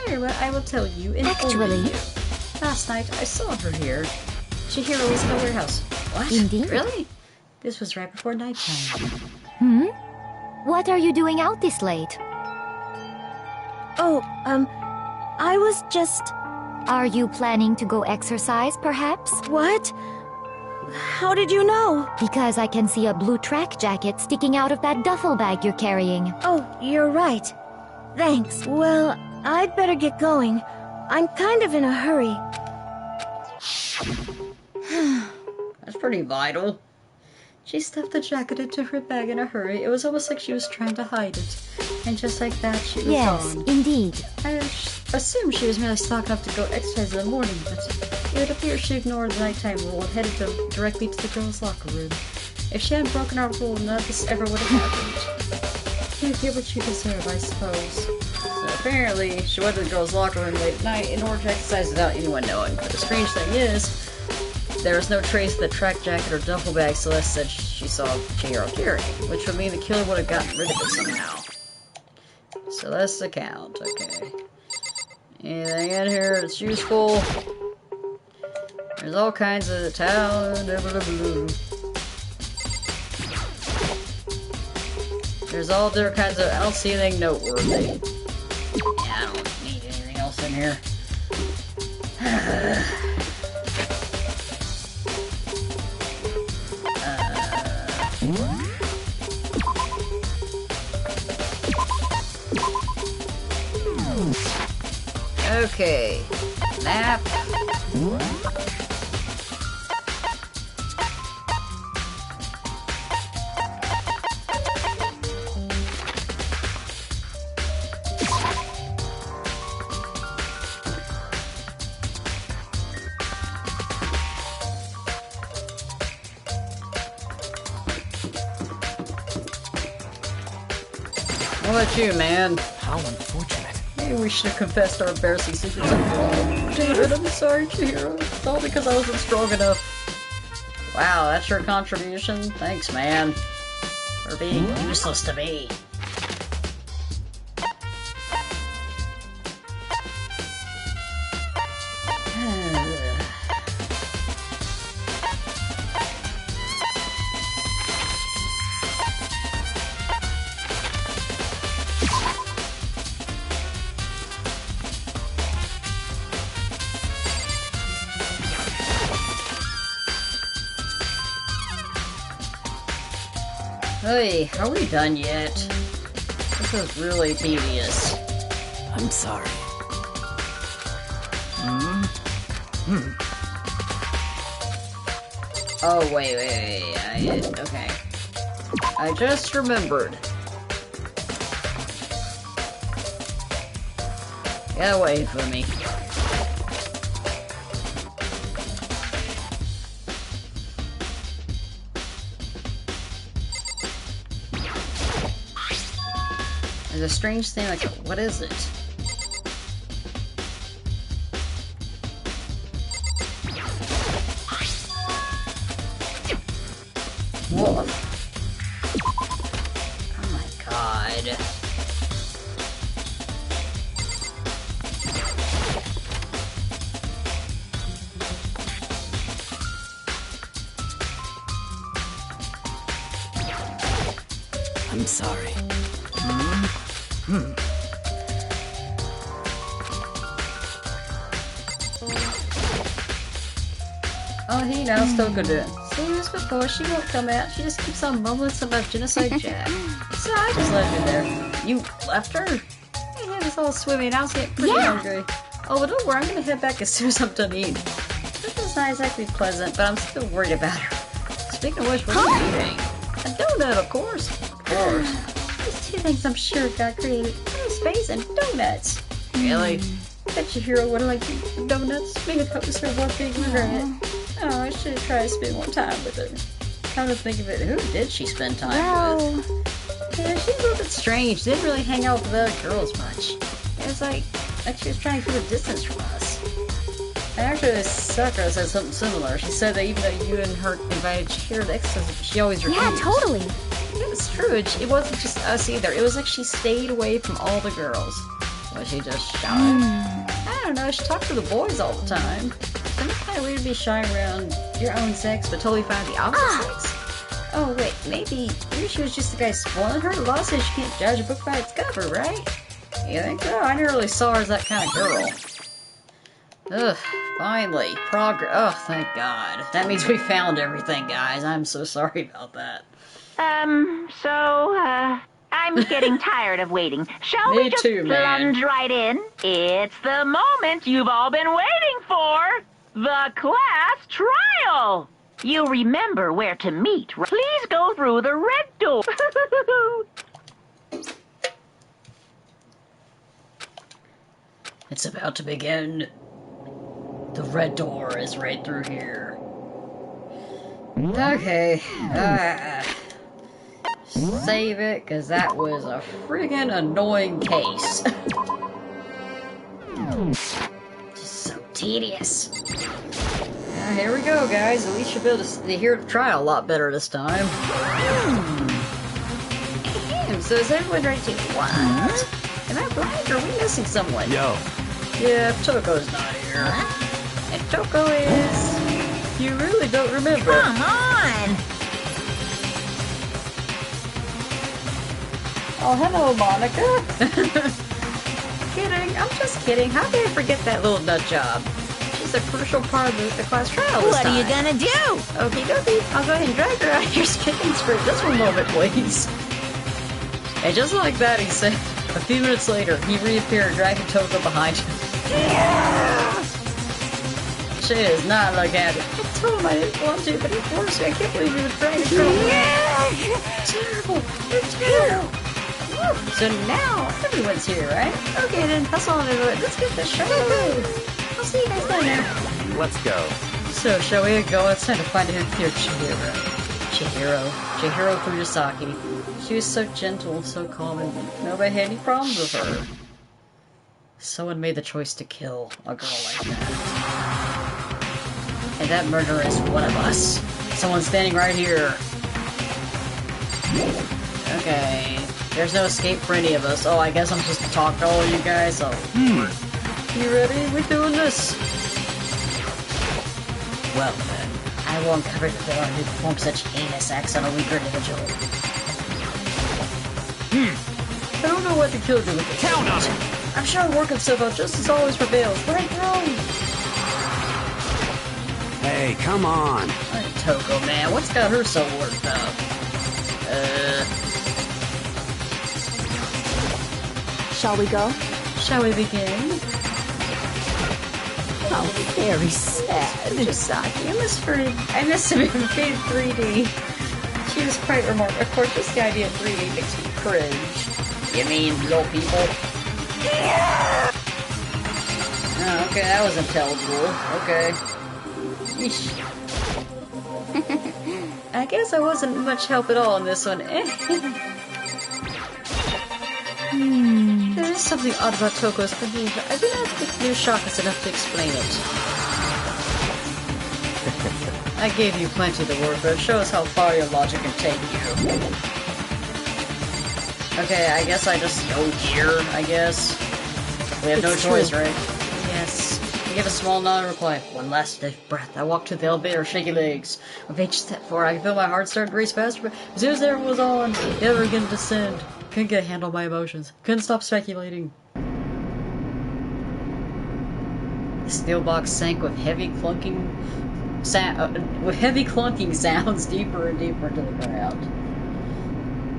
Very well, I will tell you in Actually. only you. Last night, I saw her here. Chihiro was in the warehouse. What? Indeed. Really? This was right before nighttime. What are you doing out this late? Oh, I was just... Are you planning to go exercise, perhaps? What? How did you know? Because I can see a blue track jacket sticking out of that duffel bag you're carrying. Oh, you're right. Thanks. Well, I'd better get going. I'm kind of in a hurry. That's pretty vital. She stuffed the jacket into her bag in a hurry. It was almost like she was trying to hide it. And just like that, she was Yes, gone. indeed. I assumed she was merely stocking up to go exercise in the morning, but it would appear she ignored the nighttime rule and headed directly to the girls' locker room. If she hadn't broken our rule, none of this ever would have happened. You get what you deserve, I suppose. So apparently, she went to the girls' locker room late at night in order to exercise without anyone knowing. But the strange thing is, there was no trace of the track jacket or duffel bag Celeste said she saw Chihiro carrying, which would mean the killer would have gotten rid of it somehow. Celeste's account, okay. Anything in here that's useful? There's all kinds of talent. There's all different kinds of. I don't see anything noteworthy. Yeah, I don't need anything else in here. Okay. Map. What about you, man? How unfortunate. Maybe we should have confessed our embarrassing secrets up front. David, I'm sorry, Chihiro. It's all because I wasn't strong enough. Wow, that's your contribution? Thanks, man. For being useless to me. Hey, are we done yet? This is really tedious. I'm sorry. Oh, wait. Okay. I just remembered. Get away from me. There's a strange thing, like, what is it? Whoa. Oh my god. I'm sorry. Oh, he now still good at it. Same as before, she won't come out. She just keeps on mumbling something about Genocide Jack. So I just left her there. You left her? My head was all swimming. I was getting pretty hungry. Oh, but don't worry, I'm gonna head back as soon as I'm done eating. This is not exactly pleasant, but I'm still worried about her. Speaking of which, what are you eating? A donut, of course. Of course. There's two things I'm sure God created. Space and donuts. Really? I bet Chihiro would have liked donuts. Maybe that was her one big regret. Oh, I should have tried to spend more time with her. Come to think of it, who did she spend time Well, with? Yeah, she's a little bit strange. Didn't really hang out with the other girls much. It was like she was trying to keep a distance from us. And actually, Sakura said something similar. She said that even though you and her invited Chihiro to exercise, she always refused. Yeah, totally. It was true. It wasn't just us either. It was like she stayed away from all the girls. Was she just shy? I don't know. She talked to the boys all the time. It's kind of weird to be shy around your own sex, but totally fine with the opposite sex. Oh wait, maybe she was just the guy spoiling her. The law says you can't judge a book by its cover, right? You think so? I never really saw her as that kind of girl. Ugh, finally. Progress. Oh, thank God. That means we found everything, guys. I'm so sorry about that. I'm getting tired of waiting. Shall Me we just too, man. plunge right in? It's the moment you've all been waiting for! The class trial! You remember where to meet, right? Please go through the red door. It's about to begin. The red door is right through here. Okay. Save it, because that was a friggin' annoying case. Just so tedious. Here we go, guys. At least you'll be able to hear the trial a lot better this time. So is everyone ready to... What? Am I blind or are we missing someone? Yo. Yeah, Toko's not here. And Toko is... You really don't remember. Come on! Oh, hello, Monica. Kidding. I'm just kidding. How did I forget that little nut job? She's a crucial part of the class trial this what time. are you gonna do? Okie dokie. I'll go ahead and drag her out of your skipping sprint. Just one moment, please. And just like that, he said, a few minutes later, he reappeared, dragging Toko behind him. She does not look happy. I told him I didn't want to, but he forced me. I can't believe he was trying to go. Terrible. You're terrible. So now, everyone's here, right? Okay then, hustle on everyone. Let's get this show. I'll see you guys down there. Let's go. So, shall we go outside to find out here Chihiro Fujisaki. She was so gentle, so calm, and nobody had any problems with her. Someone made the choice to kill a girl like that. And that murderer is one of us. Someone standing right here. Okay. There's no escape for any of us. Oh, I guess I'm supposed to talk to all of you guys, so... You ready? We're doing this! Well then, I will uncover the villain who performed such heinous acts on a weaker individual. I don't know what to kill you with. Count on it! I'm sure it'll work itself out just as always prevails. Right now! Hey, come on. Toko, man, what's got her so worked up? Shall we go? Shall we begin? How very sad. Chisaki, I miss him in 3D. She was quite remarkable. Of course, just the idea of 3D makes me cringe. You mean real people? Oh, okay, that was intelligible. Okay. Yeesh. I guess I wasn't much help at all in this one. There is something odd about Toko's behavior. I do not think new shock is enough to explain it. I gave you plenty to work with. It shows how far your logic can take you. Okay, I guess I just go here, I guess. We have no choice, right? Yes. I give a small nod and reply. One last stiff breath. I walk to the elevator, shaky legs. With each step forward, I can feel my heart start to race faster, but as soon as everyone was on, never again to descend. Couldn't get a handle on my emotions. Couldn't stop speculating. The steel box sank with heavy clunking sounds deeper and deeper into the ground.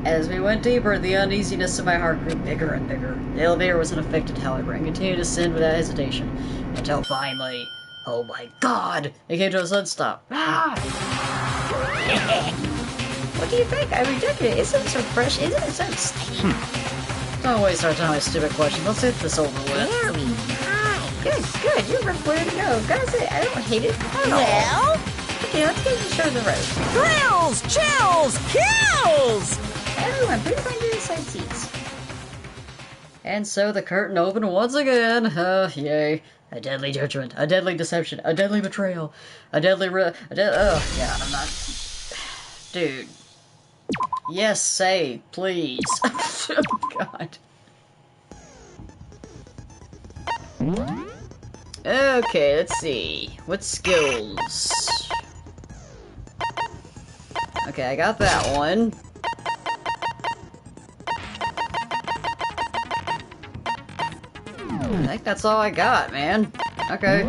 As we went deeper, the uneasiness in my heart grew bigger and bigger. The elevator was unaffected, however, and continued to ascend without hesitation, until finally, oh my God, it came to a sudden stop. Ah! What do you think? I rejected it. Isn't it so fresh? Isn't it so exciting? Don't waste our time with stupid questions. Let's get this over with. Very nice. Good. You're ready to go. Gotta say, I don't hate it at all. Well, Okay, let's get to show the road. Thrills, chills, kills! Everyone, please find your side seats. And so the curtain opened once again. Yay. A deadly judgment, a deadly deception, a deadly betrayal, a deadly yeah, I'm not... Dude. Yes, say, please. Oh, God. Okay, let's see. What skills? Okay, I got that one. I think that's all I got, man. Okay.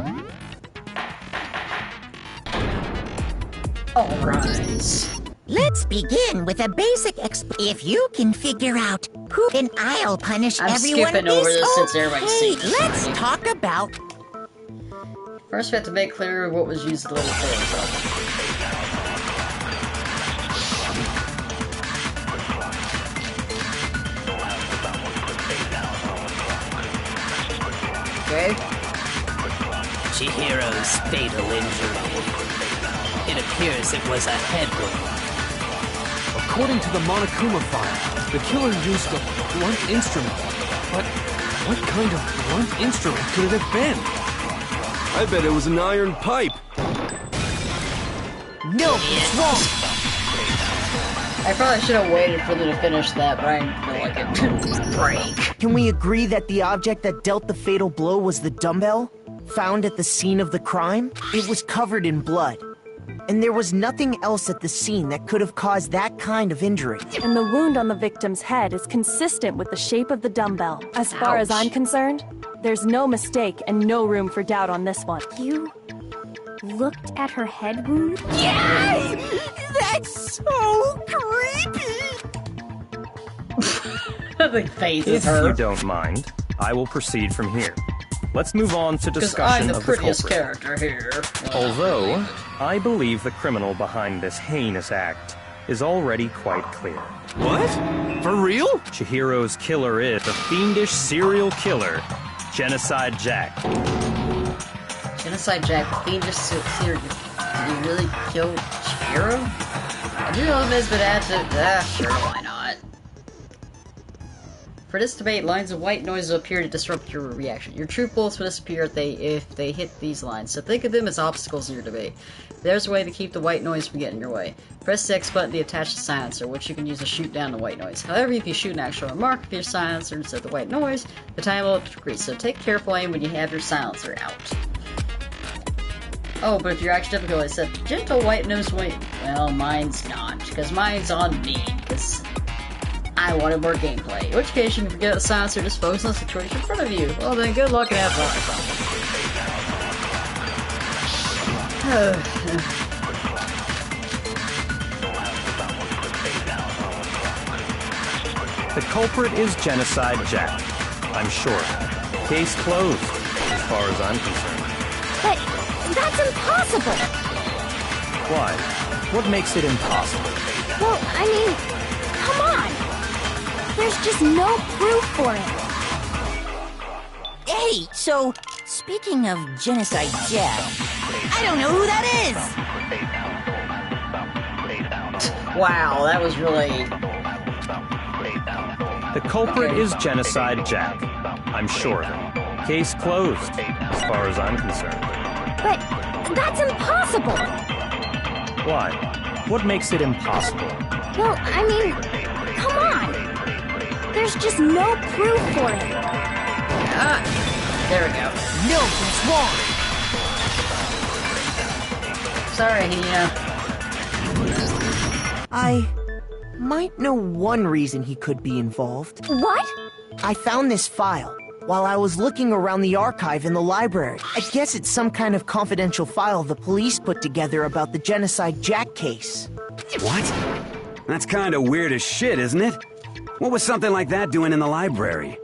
All rise. Let's begin with a basic if you can figure out who, then I'll punish I'm everyone. skipping over this since everybody's seen this Let's already. talk about. First, we have to make clear what was used to level 4. Okay. Chihiro's fatal injury. It appears it was a head wound. According to the Monokuma file, the killer used a blunt instrument. But what kind of blunt instrument could it have been? I bet it was an iron pipe. No, it's wrong. I probably should have waited for them to finish that, but I didn't feel like it. Break. Can we agree that the object that dealt the fatal blow was the dumbbell? Found at the scene of the crime? It was covered in blood. And there was nothing else at the scene that could have caused that kind of injury. And the wound on the victim's head is consistent with the shape of the dumbbell. As far as I'm concerned, there's no mistake and no room for doubt on this one. You looked at her head wound? Yay! That's so creepy! The face is If her. you don't mind, I will proceed from here. Let's move on to Because discussion I'm the of the prettiest culprit. character here. Although, I believe the criminal behind this heinous act is already quite clear. What? For real? Chihiro's killer is the fiendish serial killer, Genocide Jack. Genocide Jack, the fiendish serial. Did he really kill Chihiro? I do know this, but sure, why not? For this debate, lines of white noise will appear to disrupt your reaction. Your true bullets will disappear if they hit these lines, so think of them as obstacles in your debate. There's a way to keep the white noise from getting in your way. Press the X button to attach the silencer, which you can use to shoot down the white noise. However, if you shoot an actual remark with your silencer instead of the white noise, the time will decrease, so take careful aim when you have your silencer out. Oh, but if your action difficulty is set gentle white noise white, well, mine's not, because mine's on me, because I wanted more gameplay. In which case, you can forget the silencer, just focus on the situation in front of you. Well then, good luck and have fun. The culprit is Genocide Jack. I'm sure. Case closed, as far as I'm concerned. But that's impossible! Why? What makes it impossible? Well, I mean, come on! There's just no proof for it. Hey, so speaking of Genocide Jack, I don't know who that is. Wow, that was really... The culprit is Genocide Jack. I'm sure of it. Case closed, as far as I'm concerned. But that's impossible! Why? What makes it impossible? Well, I mean, come on! There's just no proof for it. There we go. No, it's wrong. Sorry, Hina. I might know one reason he could be involved. What? I found this file while I was looking around the archive in the library. I guess it's some kind of confidential file the police put together about the Genocide Jack case. What? That's kind of weird as shit, isn't it? What was something like that doing in the library?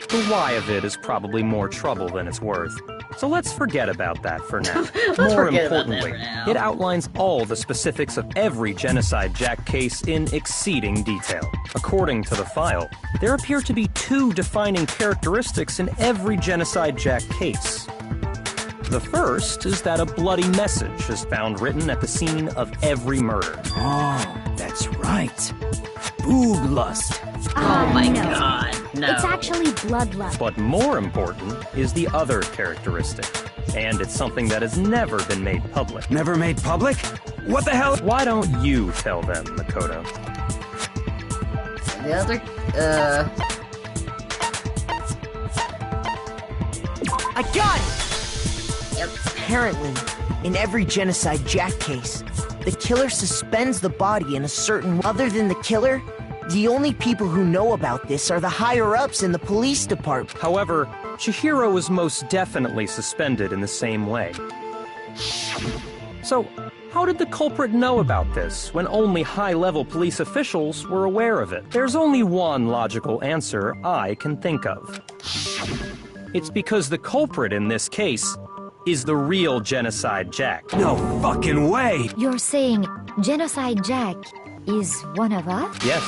The why of it is probably more trouble than it's worth. So let's forget about that for now. More importantly, it outlines all the specifics of every Genocide Jack case in exceeding detail. According to the file, there appear to be two defining characteristics in every Genocide Jack case. The first is that a bloody message is found written at the scene of every murder. Oh, that's right. Boob lust. Oh my no. god, no. It's actually bloodlust. But more important is the other characteristic. And it's something that has never been made public. Never made public? What the hell? Why don't you tell them, Makoto? The other, I got it! Yep. Apparently, in every Genocide Jack case, the killer suspends the body in a certain way. Other than the killer, the only people who know about this are the higher-ups in the police department. However, Chihiro was most definitely suspended in the same way. So, how did the culprit know about this when only high-level police officials were aware of it? There's only one logical answer I can think of. It's because the culprit in this case is the real Genocide Jack. No fucking way! You're saying Genocide Jack is one of us? Yes.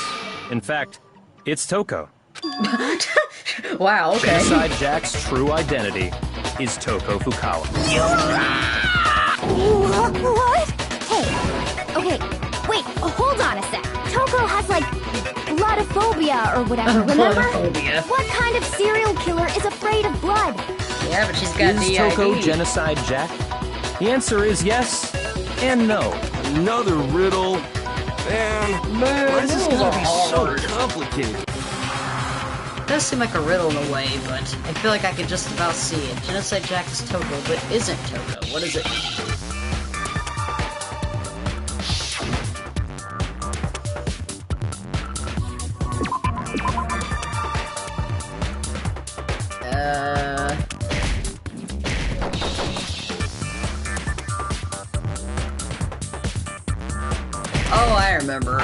In fact, it's Toko. Wow, okay. Genocide Jack's true identity is Toko Fukawa. What? Hey, okay, wait, hold on a sec. Toko has, like, bloodophobia or whatever, remember? Bloodophobia. What kind of serial killer is afraid of blood? Yeah, but she's got Is DID. Toko Genocide Jack? The answer is yes and no. Another riddle. Man, why is this gonna be so complicated? It does seem like a riddle in a way, but I feel like I could just about see it. Genocide Jack is Toko, but isn't Toko. What does it mean? Oh, I remember.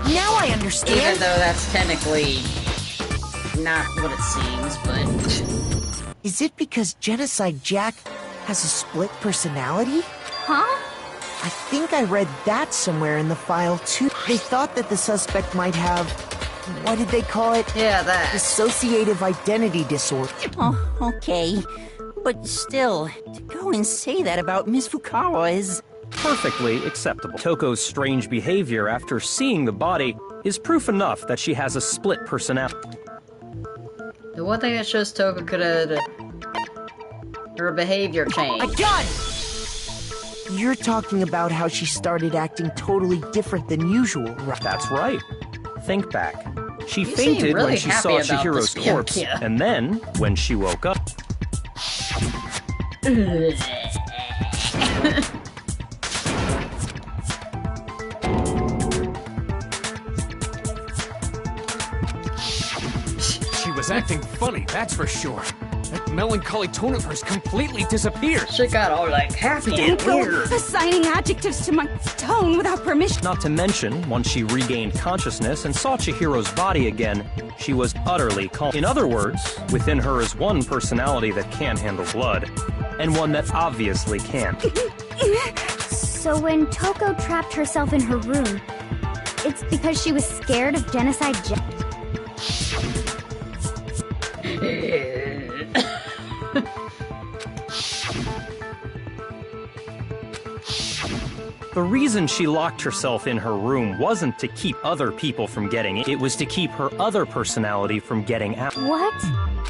Now I understand. Even though that's technically not what it seems, but... Is it because Genocide Jack has a split personality? Huh? I think I read that somewhere in the file, too. They thought that the suspect might have... What did they call it? Yeah, that. Dissociative identity disorder. Oh, okay. But still, to go and say that about Miss Fukawa is... Perfectly acceptable. Toko's strange behavior after seeing the body is proof enough that she has a split personality. The one thing that shows Toko could have... her behavior changed. I got it! You're talking about how she started acting totally different than usual, right? That's right. Think back. She You seem fainted really when she happy saw about Chihiro's this, corpse, yeah. and then, when she woke up... She was acting funny, that's for sure. That melancholy tone of hers completely disappeared. She got all, like, happy and weird. Assigning adjectives to my tone without permission. Not to mention, once she regained consciousness and saw Chihiro's body again, she was utterly calm. In other words, within her is one personality that can't handle blood, and one that obviously can't. So when Toko trapped herself in her room, it's because she was scared of Genocide Jack? The reason she locked herself in her room wasn't to keep other people from getting it, it was to keep her other personality from getting out. What?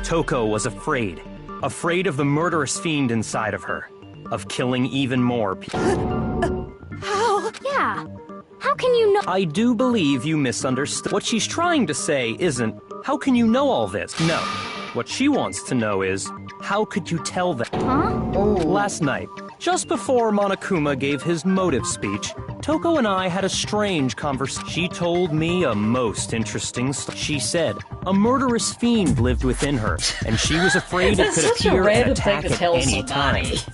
Toko was afraid. Afraid of the murderous fiend inside of her. Of killing even more people. How? Yeah. How can you know? I do believe you misunderstood. What she's trying to say isn't, how can you know all this? No. What she wants to know is, how could you tell them? Huh? Last night, just before Monokuma gave his motive speech, Toko and I had a strange conversation. She told me a most interesting story. She said a murderous fiend lived within her, and she was afraid it could such a appear and random thing attack to at tell any time. somebody.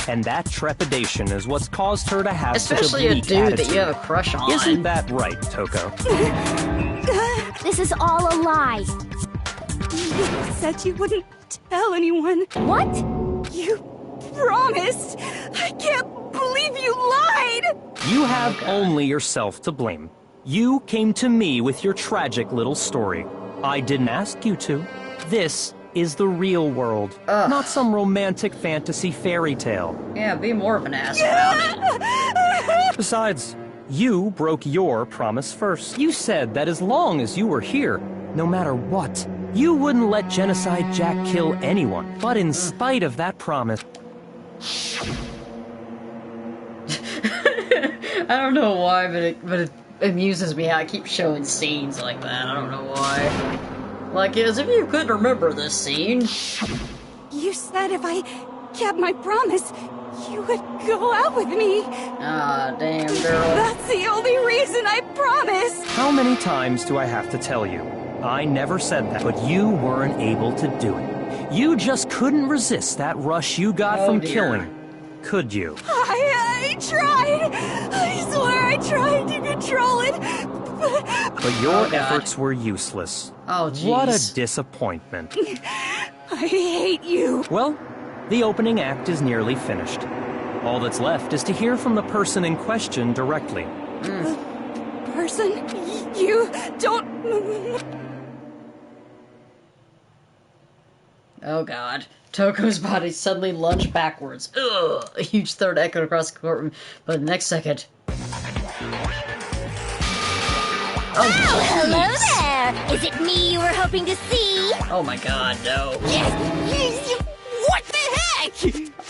And that trepidation is what's caused her to have Especially such a a bleak dude attitude. that you have a crush on. Isn't that right, Toko? This is all a lie. You said you wouldn't tell anyone. What? You promised. I can't believe you lied. You have only yourself to blame. You came to me with your tragic little story. I didn't ask you to. This is the real world, not some romantic fantasy fairy tale. Yeah, be more of an ass. Besides, you broke your promise first. You said that as long as you were here, no matter what, you wouldn't let Genocide Jack kill anyone. But in spite of that promise... I don't know why, but it amuses me how I keep showing scenes like that. I don't know why. Like, as if you couldn't remember this scene. You said if I kept my promise, you would go out with me. Ah, damn, girl. That's the only reason I promised. How many times do I have to tell you? I never said that, but you weren't able to do it. You just couldn't resist that rush you got from killing. Could you? I tried. I swear I tried to control it. But your efforts were useless. Oh, jeez. What a disappointment. I hate you. Well, the opening act is nearly finished. All that's left is to hear from the person in question directly. Person? You don't... Oh god. Toko's body suddenly lunged backwards. Ugh! A huge third echoed across the courtroom, but the next second... Oh, hello there! Is it me you were hoping to see? Oh my god, no. Yes! What the heck?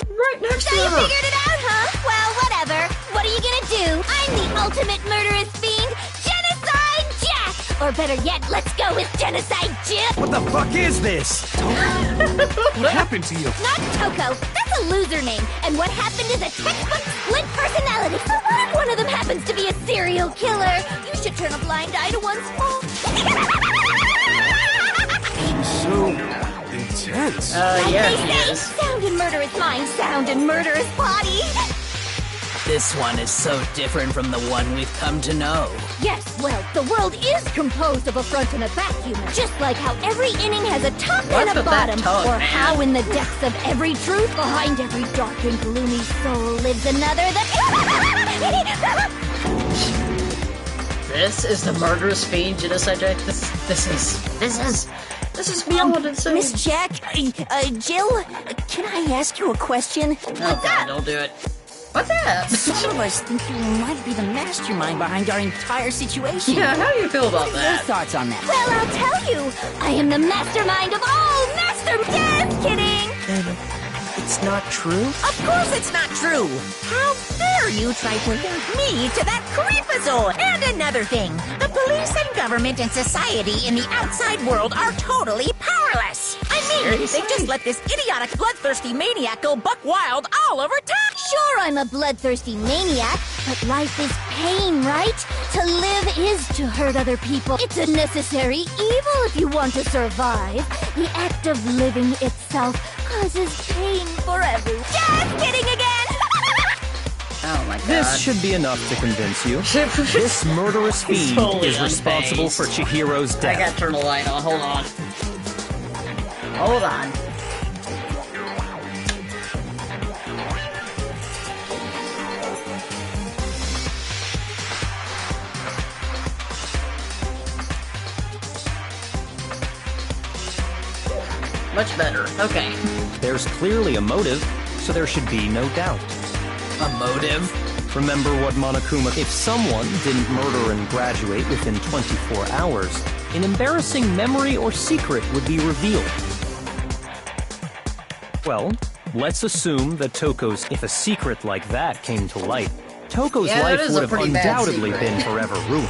Right next so to you her! Figured it out, huh? Well, whatever. What are you gonna do? I'm the ultimate murderous fiend, Genocide Jack! Or better yet, let's go with Genocide Jim! What the fuck is this? What happened to you? Not Toko. That's a loser name. And what happened is a textbook split personality. So what if one of them happens to be a serial killer? You should turn a blind eye to one's fault. She's so intense. Yeah, they she say, is. sound and murderous mind, sound and murderous body. This one is so different from the one we've come to know. Yes, well, the world is composed of a front and a back human. Just like how every inning has a top and a bottom. Or how in the depths of every truth, behind every dark and gloomy soul, lives another that... This is the murderous fiend, Genocide Jack. This is beyond insane. Miss Jack, Jill, can I ask you a question? Oh god, don't do it. What's that? Some of us think you might be the mastermind behind our entire situation. Yeah, how do you feel about What are that? your thoughts on that? Well, I'll tell you. I am the mastermind of all Just kidding. Then it's not true? Of course it's not true! How dare you try to link me to that creepazoid! And another thing, the police and government and society in the outside world are totally powerless! I mean, they just let this idiotic, bloodthirsty maniac go buck wild all over town! Sure, I'm a bloodthirsty maniac, but life is pain, right? To live is to hurt other people. It's a necessary evil if you want to survive. The act of living itself causes pain for everyone. Just kidding again! Oh my god. This should be enough to convince you. This murderous fiend is responsible for Chihiro's death. I gotta turn the light on. Hold on. Hold on. Much better. Okay. There's clearly a motive, so there should be no doubt. A motive? Remember what Monokuma... If someone didn't murder and graduate within 24 hours, an embarrassing memory or secret would be revealed. Well, let's assume that Toko's... If a secret like that came to light, Toko's life would have undoubtedly been forever ruined.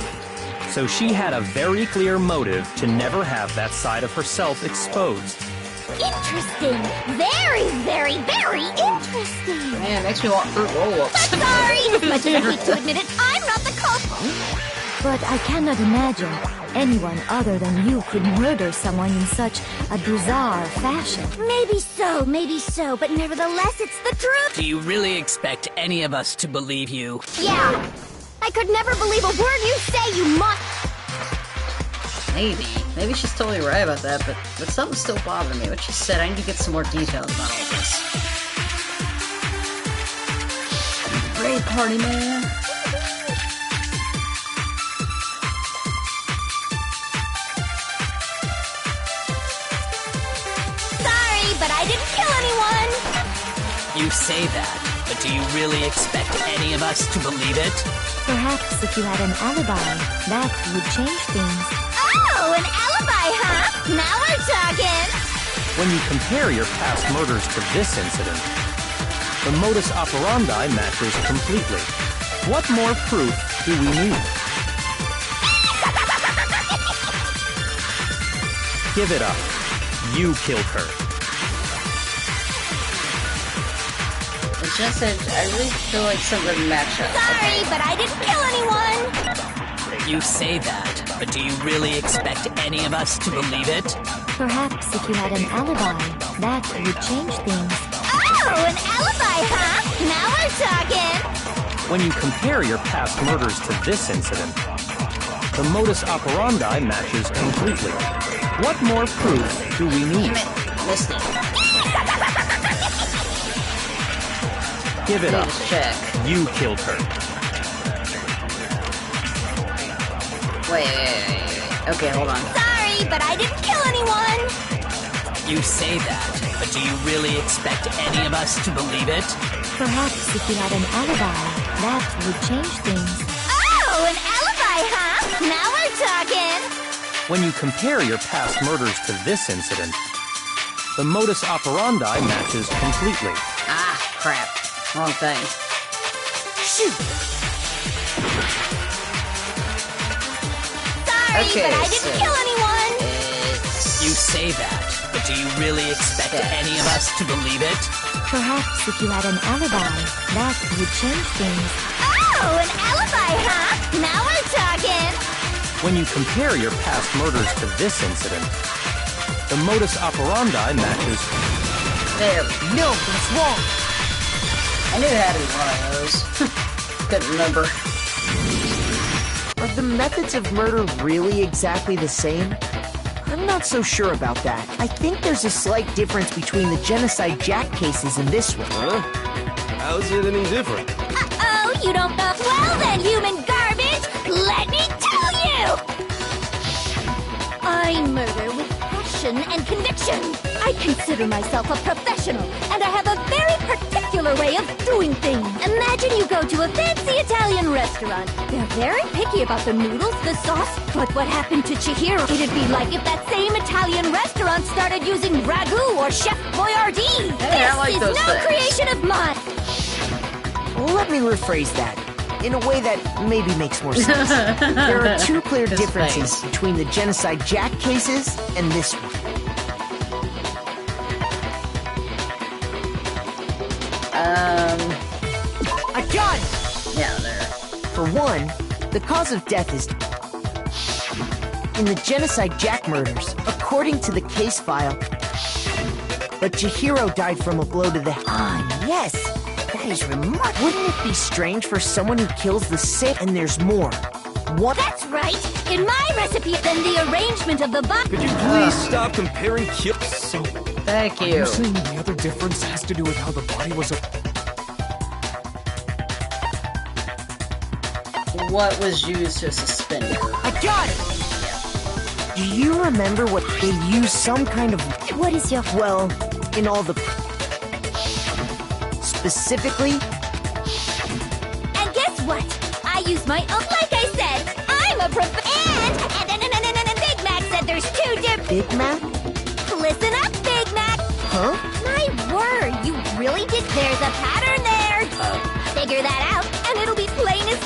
So she had a very clear motive to never have that side of herself exposed. Interesting. Very, very, very interesting. Man, makes me want fruit roll-ups. But sorry, as much as I hate to admit it, I'm not the culprit. But I cannot imagine anyone other than you could murder someone in such a bizarre fashion. Maybe so, but nevertheless, it's the truth. Do you really expect any of us to believe you? Yeah. I could never believe a word you say, you Maybe. Maybe she's totally right about that, but something's still bothering me. What she said, I need to get some more details about all this. Great party, man. Sorry, but I didn't kill anyone! You say that, but do you really expect any of us to believe it? Perhaps if you had an alibi, that would change things. Oh, an alibi, huh? Now we're talking! When you compare your past murders to this incident, the modus operandi matches completely. What more proof do we need? Give it up. You killed her. It's just that I really feel like something would match up. Sorry, but I didn't kill anyone! You say that, but do you really expect any of us to believe it? Perhaps if you had an alibi, that would change things. Oh, an alibi, huh? Now we're talking! When you compare your past murders to this incident, the modus operandi matches completely. What more proof do we need? Missed it. Give it up. Check. You killed her. Wait. Okay, hold on. Sorry, but I didn't kill anyone! You say that, but do you really expect any of us to believe it? Perhaps if you had an alibi, that would change things. Oh, an alibi, huh? Now we're talking! When you compare your past murders to this incident, the modus operandi matches completely. Ah, crap. Wrong thing. Shoot! Sorry, Okay, but I didn't kill anyone! You say that, but do you really expect any of us to believe it? Perhaps if you had an alibi, that would change things. Oh, an alibi, huh? Now we're talking! When you compare your past murders to this incident, the modus operandi matches. There. No, that's wrong. I knew it had to be one of those. Couldn't remember. Are the methods of murder really exactly the same? I'm not so sure about that. I think there's a slight difference between the Genocide Jack cases and this one. Huh? How's it any different? Uh-oh, you don't know? Well then, human garbage, let me tell you! I murder with passion and conviction. I consider myself a professional, and I have a very particular way of doing things. Imagine you go to a fancy Italian restaurant. They're very picky about the noodles, the sauce, but what happened to Chihiro? It'd be like if that same Italian restaurant started using ragu or Chef Boyardee. Hey, I like this those is no things. creation of mine. Let me rephrase that in a way that maybe makes more sense. There are two clear His differences face. between the Genocide Jack cases and this one. I got it! Yeah, there. For one, the cause of death is... In the Genocide Jack murders, according to the case file, but Chihiro died from a blow to the head. Ah, yes! That is remarkable. Wouldn't it be strange for someone who kills the sick and there's more? What? That's right. In my recipe, then the arrangement of the body. Could you please stop comparing kills? So, Thank are you. you saying the other difference has to do with how the body was... What was used to suspend her? I got it! Do you remember what they used some kind of... What is your... Well, in all the... Specifically... And guess what? I use my own, like I said. I'm a prof... And Big Mac said there's two different... Big Mac? Listen up, Big Mac. Huh? My word, you really did... There's a pattern there. Figure that out, and it'll be plain as...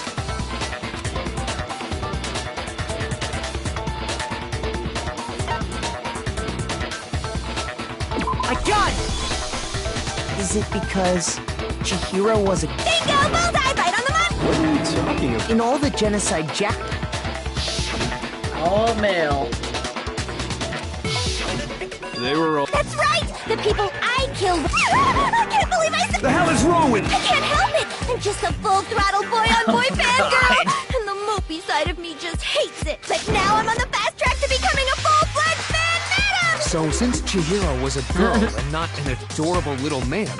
I got it! Is it because Chihiro was a... Bingo! Bullseye! Right on the mark! What are you talking about? In all the Genocide Jack... All male. They were all... That's right! The people I killed... I can't believe I said... The hell is wrong with you? I can't help it! I'm just a full-throttle boy-on-boy fangirl! And the mopey side of me just hates it. But now I'm on the fast track to becoming a full So since Chihiro was a girl and not an adorable little man,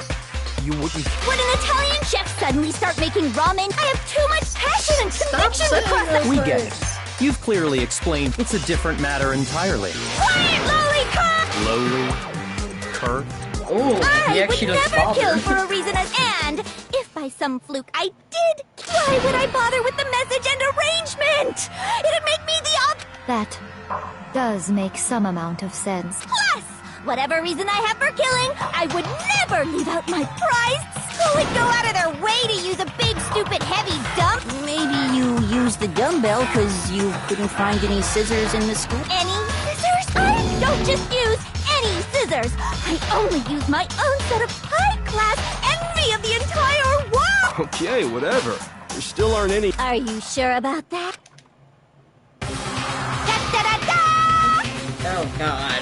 you wouldn't... Would an Italian chef suddenly start making ramen? I have too much passion and conviction to cross the... We get it. You've clearly explained it's a different matter entirely. Quiet, lowly cock! Lowly? Kirk? Ooh, I would never kill for a reason, and if by some fluke I did, why would I bother with the message and arrangement? It'd make me the That does make some amount of sense. Plus, whatever reason I have for killing, I would never leave out my prized. Who would go out of their way to use a big, stupid, heavy dump? Maybe you used the dumbbell because you couldn't find any scissors in the school? Any scissors? I don't just use any scissors. I only use my own set of high-class envy of the entire world. Okay, whatever. There still aren't any... Are you sure about that? Oh, God.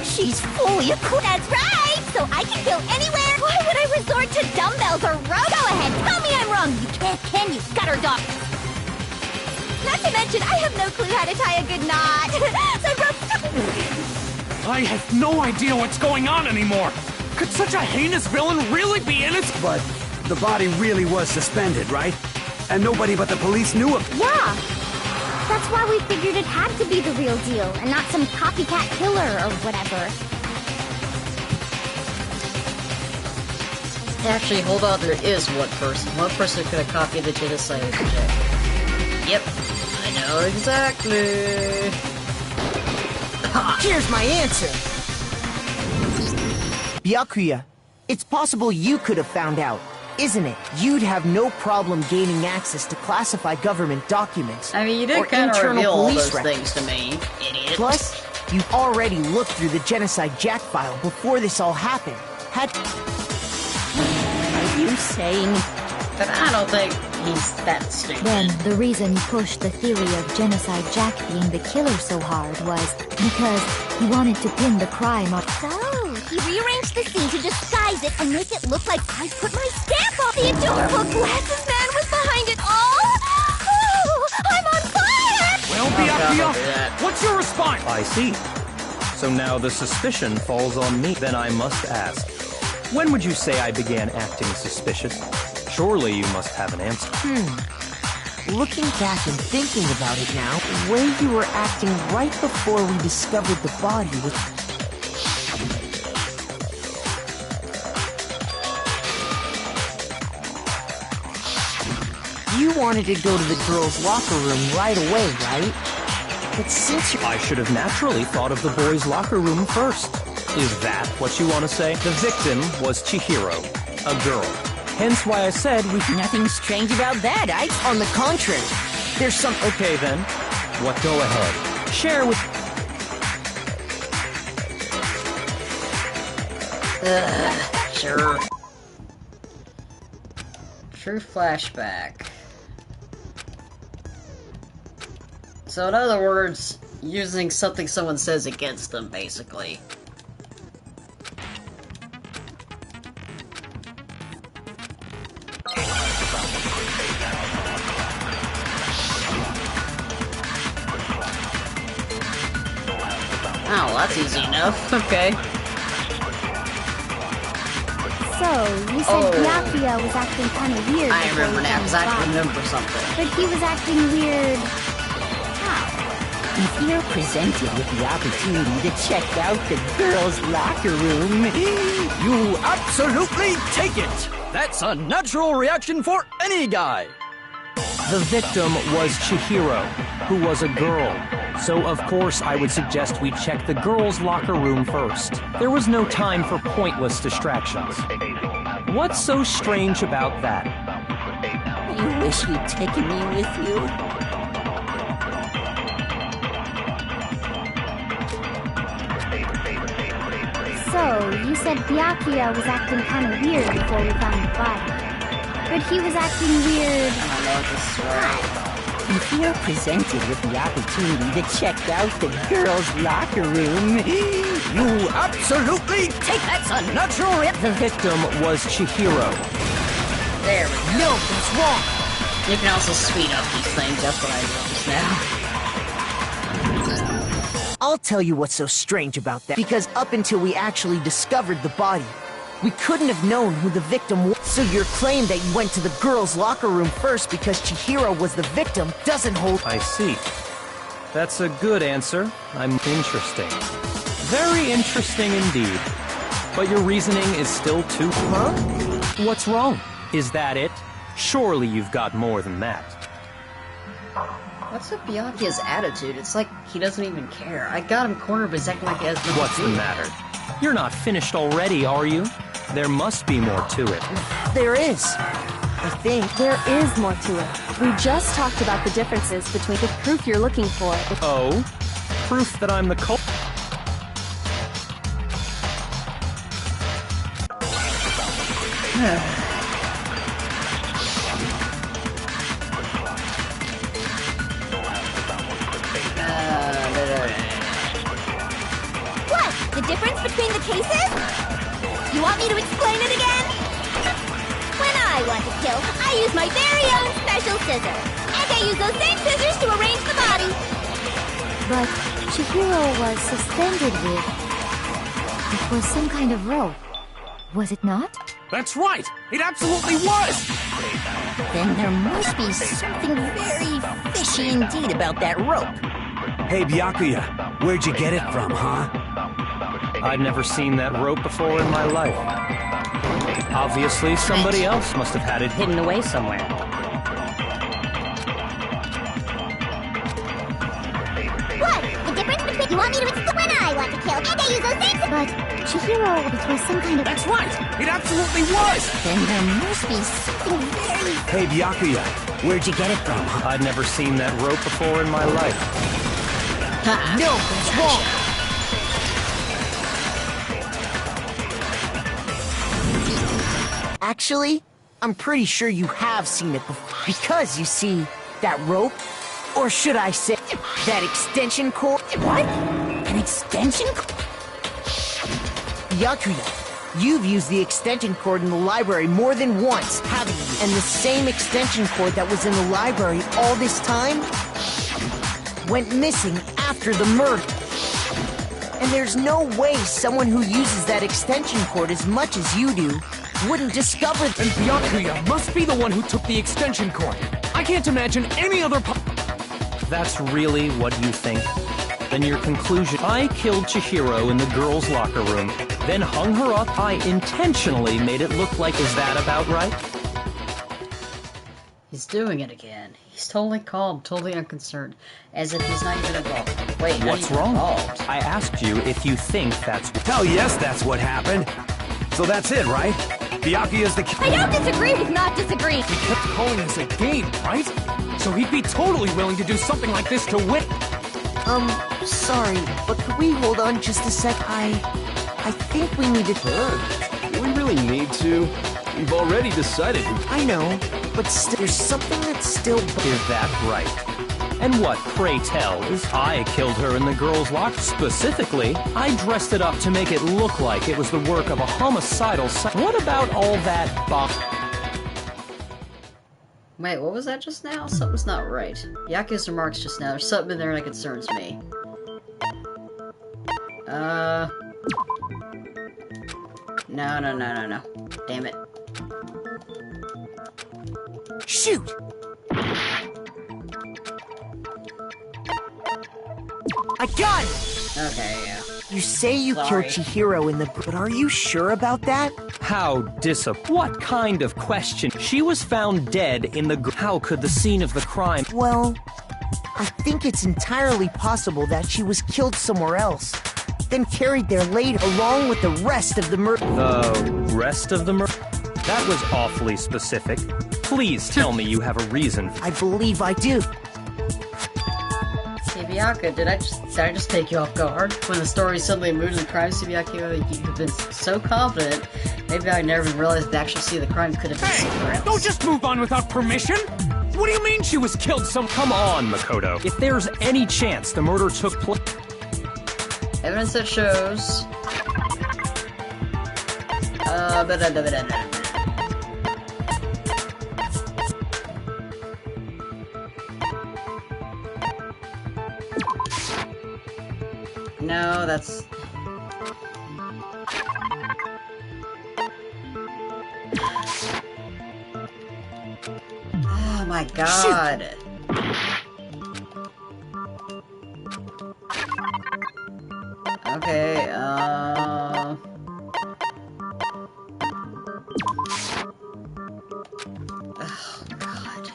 She's fully equipped. That's right! So I can go anywhere. Why would I resort to dumbbells or rope? Go ahead, tell me I'm wrong. You can't, can you, gutter dog? Not to mention, I have no clue how to tie a good knot. I have no idea what's going on anymore. Could such a heinous villain really be in it? But the body really was suspended, right? And nobody but the police knew of it. Yeah. That's why we figured it had to be the real deal, and not some copycat killer or whatever. Actually, hold on, there is one person. One person could have copied the genocide project. Yep, I know exactly. Here's my answer. Byakuya, it's possible you could have found out, isn't it? You'd have no problem gaining access to classified government documents. I mean, you did kind of reveal all those things to me, idiot. Plus, you already looked through the Genocide Jack file before this all happened. Are you saying... But I don't think he's that stupid. Then, the reason you pushed the theory of Genocide Jack being the killer so hard was because he wanted to pin the crime on... So, he rearranged the scene to disguise it and make it look like I put my stamp on. The adorable glasses man was behind it all. Oh, I'm on fire! Well, Byakuya, what's your response? I see. So now the suspicion falls on me. Then I must ask, when would you say I began acting suspicious? Surely you must have an answer. Looking back and thinking about it now, the way you were acting right before we discovered the body was... You wanted to go to the girls' locker room right away, right? But since you... I should have naturally thought of the boys' locker room first. Is that what you want to say? The victim was Chihiro, a girl. Hence why I said we... Nothing strange about that, On the contrary, there's some... Okay, then. What? Go ahead. Share with... Sure. True flashback. So in other words, using something someone says against them, basically. Oh, that's easy enough. Okay. So, you said Byakuya was acting kind of weird. I remember now, because I remember something. But he was acting weird... If you're presented with the opportunity to check out the girls' locker room, you absolutely take it! That's a natural reaction for any guy! The victim was Chihiro, who was a girl. So, of course, I would suggest we check the girls' locker room first. There was no time for pointless distractions. What's so strange about that? You wish you'd taken me with you. So, you said Byakuya was acting kind of weird before we found the body. But he was acting weird... If you're presented with the opportunity to check out the girls' locker room, you absolutely take That's a natural reaction. The victim was Chihiro. There we go. No, that's wrong. You can also speed up these things, that's what I noticed now. I'll tell you what's so strange about that. Because up until we actually discovered the body, we couldn't have known who the victim was. So your claim that you went to the girls' locker room first because Chihiro was the victim doesn't hold. I see. That's a good answer. I'm interesting. Very interesting indeed. But your reasoning is still too... Huh? What's wrong? Is that it? Surely you've got more than that. What's with Byakuya's attitude? It's like he doesn't even care. I got him cornered, but he's acting like he has nothing What's to the do. matter? You're not finished already, are you? There must be more to it. There is. I think. There is more to it. We just talked about the differences between the proof you're looking for. Oh? Proof that I'm the cult... What? The difference between the cases? You want me to explain it again? When I want to kill, I use my very own special scissors. And I use those same scissors to arrange the body. But Chihiro was suspended with... It was some kind of rope. Was it not? That's right! It absolutely was! Then there must be something very fishy indeed about that rope. Hey, Byakuya, where'd you get it from, huh? I'd never seen that rope before in my life. Obviously, somebody else must have had it hidden away somewhere. What? The difference between... You want me to explain when I want to kill, and I use those same... But Chihiro, it was some kind of... That's right! It absolutely was! Then there must be something very... Hey, Byakuya, where'd you get it from, huh? I'd never seen that rope before in my life. No, that's wrong. Actually, I'm pretty sure you have seen it before. Because, you see, that rope, or should I say, that extension cord... What? An extension cord? Byakuya, you've used the extension cord in the library more than once, haven't you? And the same extension cord that was in the library all this time went missing after the murder. And there's no way someone who uses that extension cord as much as you do wouldn't discover... And Byakuya must be the one who took the extension cord. I can't imagine any other That's really what you think? Then your conclusion... I killed Chihiro in the girls' locker room, then hung her up. I intentionally made it look like... Is that about right? He's doing it again. He's totally calm, totally unconcerned, as if he's not even involved. Wait, what's wrong? Involved? I asked you if you think that's... Hell yes, that's what happened. So that's it, right? Byakuya's the... I don't disagree with not disagreeing. He kept calling this a game, right? So he'd be totally willing to do something like this to win. Sorry, but could we hold on just a sec? I think we need to... Do we really need to? We've already decided who... I know, but still, there's something that's still... Is that right? And what, pray tell, is I killed her in the girls' locker? Specifically, I dressed it up to make it look like it was the work of a homicidal... What about all that Wait, what was that just now? Something's not right. Byakuya's remarks just now. There's something in there that concerns me. No. Damn it. Shoot! I got it! Okay, yeah. You say you Sorry. killed Chihiro in the... But are you sure about that? How What kind of question? She was found dead in the... How could the scene of the crime... Well, I think it's entirely possible that she was killed somewhere else, then carried there later, along with the rest of the murder. The rest of the murder? That was awfully specific. Please tell me you have a reason. I believe I do. Hey, Byakuya, did I just take you off guard? When the story suddenly moved to the crime scene, Byakuya, you've been so confident. Maybe I never even realized the actual scene of the crime could have been somewhere else. Don't just move on without permission! What do you mean she was killed some... Come on, Makoto. If there's any chance the murder took place... Evidence that shows... no, that's... Oh my god. Shoot. Okay, Oh god.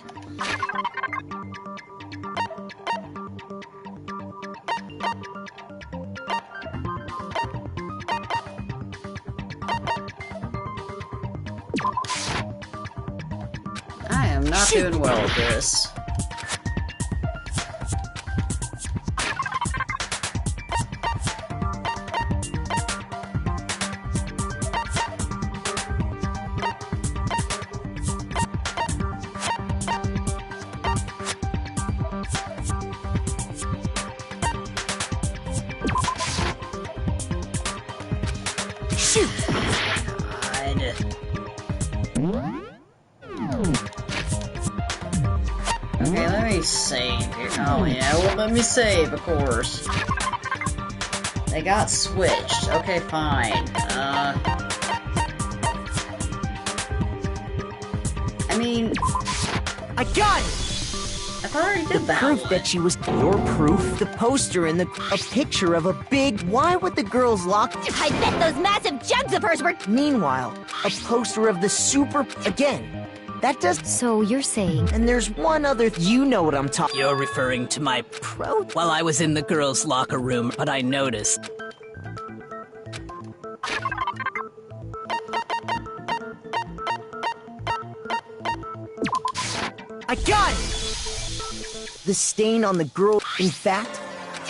I am not doing well with this. Okay, let me save here. Oh yeah, well let me save, of course. They got switched. Okay, fine. I mean... I got it! I thought I already did that proof one. that she was... Your proof? The poster and a picture of a big... Why would the girls lock... I bet those massive jugs of hers were... Meanwhile, a poster of the super... Again, that does... So you're saying... And there's one other... You know what I'm talking... You're referring to my Well, I was in the girls' locker room, but I noticed. I got it! The stain on the girl... In fact...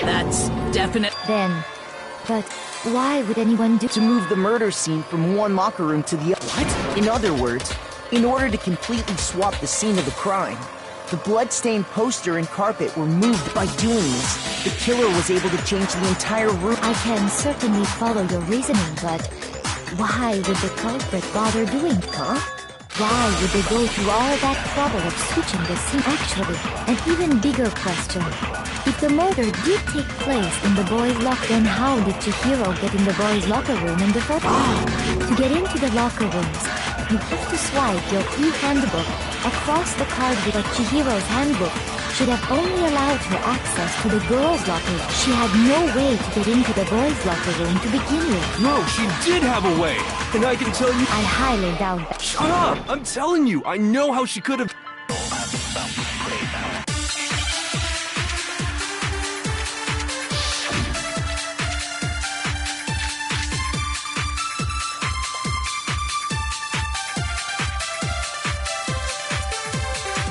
That's definite... Then... But why would anyone do... To move the murder scene from one locker room to the other. What? In other words, in order to completely swap the scene of the crime, the blood-stained poster and carpet were moved. By doing this, the killer was able to change the entire room. I can certainly follow your reasoning, but why would the culprit bother doing it, huh? Why would they go through all that trouble of switching the scene? Actually, an even bigger question. If the murder did take place in the boys' locker, then how did Chihiro get in the boys' locker room in the first place? To get into the locker rooms, you have to swipe your e-handbook across the card with Chihiro's handbook. Should have only allowed her access to the girls' locker. She had no way to get into the boys' locker room to begin with. No, she did have a way! And I can tell you... I highly doubt that. Shut up! I'm telling you, I know how she could have...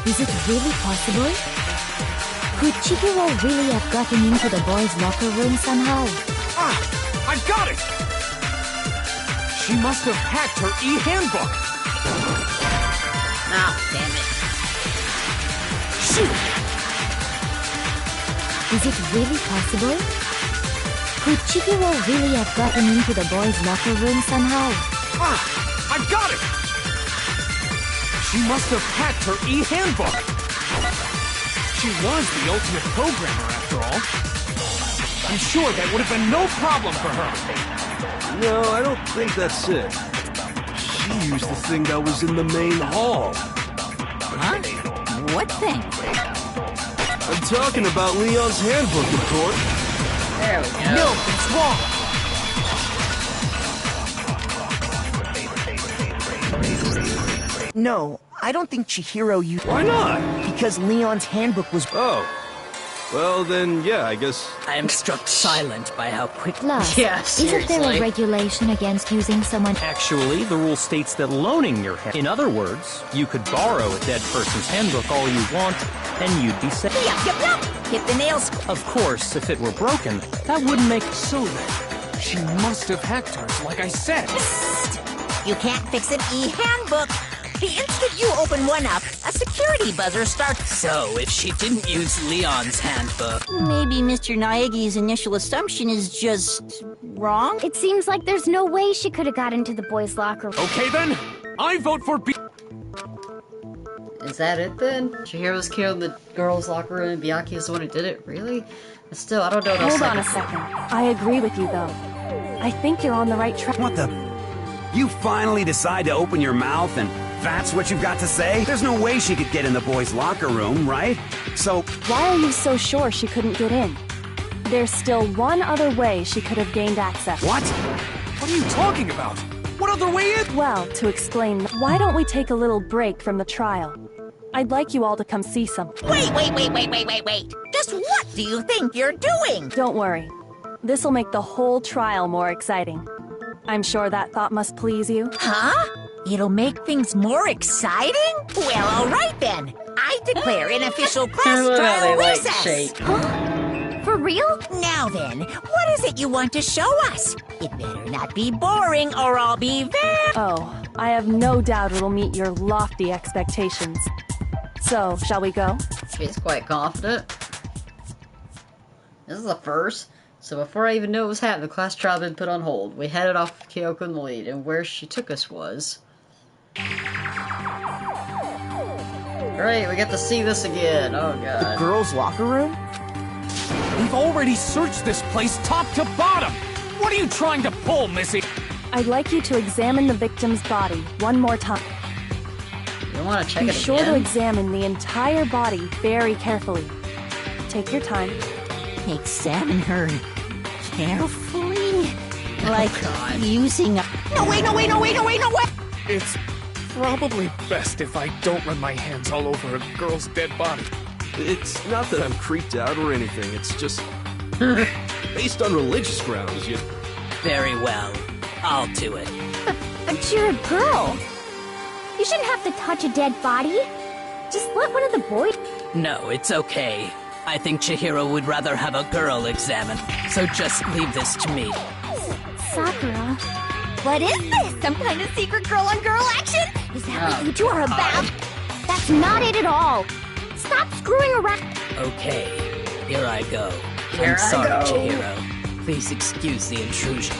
Is it really possible? Could Chihiro really have gotten into the boys' locker room somehow? Ah! I've got it! She must have hacked her e-handbook! Ah, damn it. Shoot! Is it really possible? Could Chihiro really have gotten into the boys' locker room somehow? Ah! I've got it! She must have hacked her e-handbook! She was the ultimate programmer, after all. I'm sure that would have been no problem for her. No, I don't think that's it. She used the thing that was in the main hall. Huh? What thing? I'm talking about Leon's handbook, of course. There we go. No, it's wrong! No, I don't think Chihiro used... Why not? Because Leon's handbook was... Oh. Well, then, yeah, I guess... I am struck silent by how quick... Plus, Yeah, isn't there a seriously. regulation against using someone... Actually, the rule states that loaning your hand... In other words, you could borrow a dead person's handbook all you want, and you'd be safe. Yup, yup, yup! Hit the nails. Of course, if it were broken, that wouldn't make... So then, she must have hacked hers, like I said. Psst. You can't fix an e-handbook. The instant you open one up, a security buzzer starts. So, if she didn't use Leon's handbook... Maybe Mr. Naegi's initial assumption is just... wrong? It seems like there's no way she could have got into the boys' locker room. Okay then, I vote for B. Is that it then? Chihiro's killed in the girls' locker room and Byakuya is the one who did it? Really? Still, I don't know what else. Hold on a second. I agree with you, though. I think you're on the right track. What the? You finally decide to open your mouth and that's what you've got to say? There's no way she could get in the boys' locker room, right? So... Why are you so sure she couldn't get in? There's still one other way she could have gained access. What? What are you talking about? What other way in? Well, to explain, why don't we take a little break from the trial? I'd like you all to come see something. Wait. Just what do you think you're doing? Don't worry. This'll make the whole trial more exciting. I'm sure that thought must please you. Huh? It'll make things more exciting? Well, all right then. I declare an official class trial recess. Huh? For real? Now then, what is it you want to show us? It better not be boring or I'll be very... Oh, I have no doubt it'll meet your lofty expectations. So, shall we go? She's quite confident. This is the first. So before I even knew what was happening, the class trial had been put on hold. We headed off with Kyoko in the lead, and where she took us was... Great, we get to see this again. Oh god. The girls' locker room? We've already searched this place top to bottom! What are you trying to pull, Missy? I'd like you to examine the victim's body one more time. You want to check it again? Be sure to examine the entire body very carefully. Take your time. Examine her carefully? Like using a... No, wait! It's probably best if I don't run my hands all over a girl's dead body. It's not that I'm creeped out or anything, it's just... based on religious grounds, you... Very well. I'll do it. But you're a girl. You shouldn't have to touch a dead body. Just let one of the boys... No, it's okay. I think Chihiro would rather have a girl examine, so just leave this to me. Sakura. What is this? Some kind of secret girl-on-girl action? Is that what you two are about? That's not it at all. Stop screwing around. Okay, here I go. Here I'm sorry, I go. Chihiro. Please excuse the intrusion.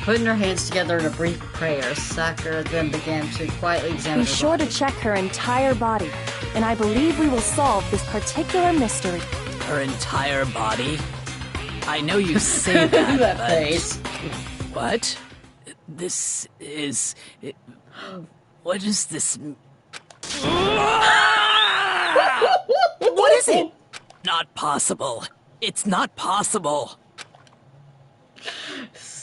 Putting her hands together in a brief prayer, Sakura then began to quietly examine Be her sure body. to check her entire body, and I believe we will solve this particular mystery. Her entire body? I know you say that, That but... face. What? This is... What is this... What is it? Not possible. It's not possible.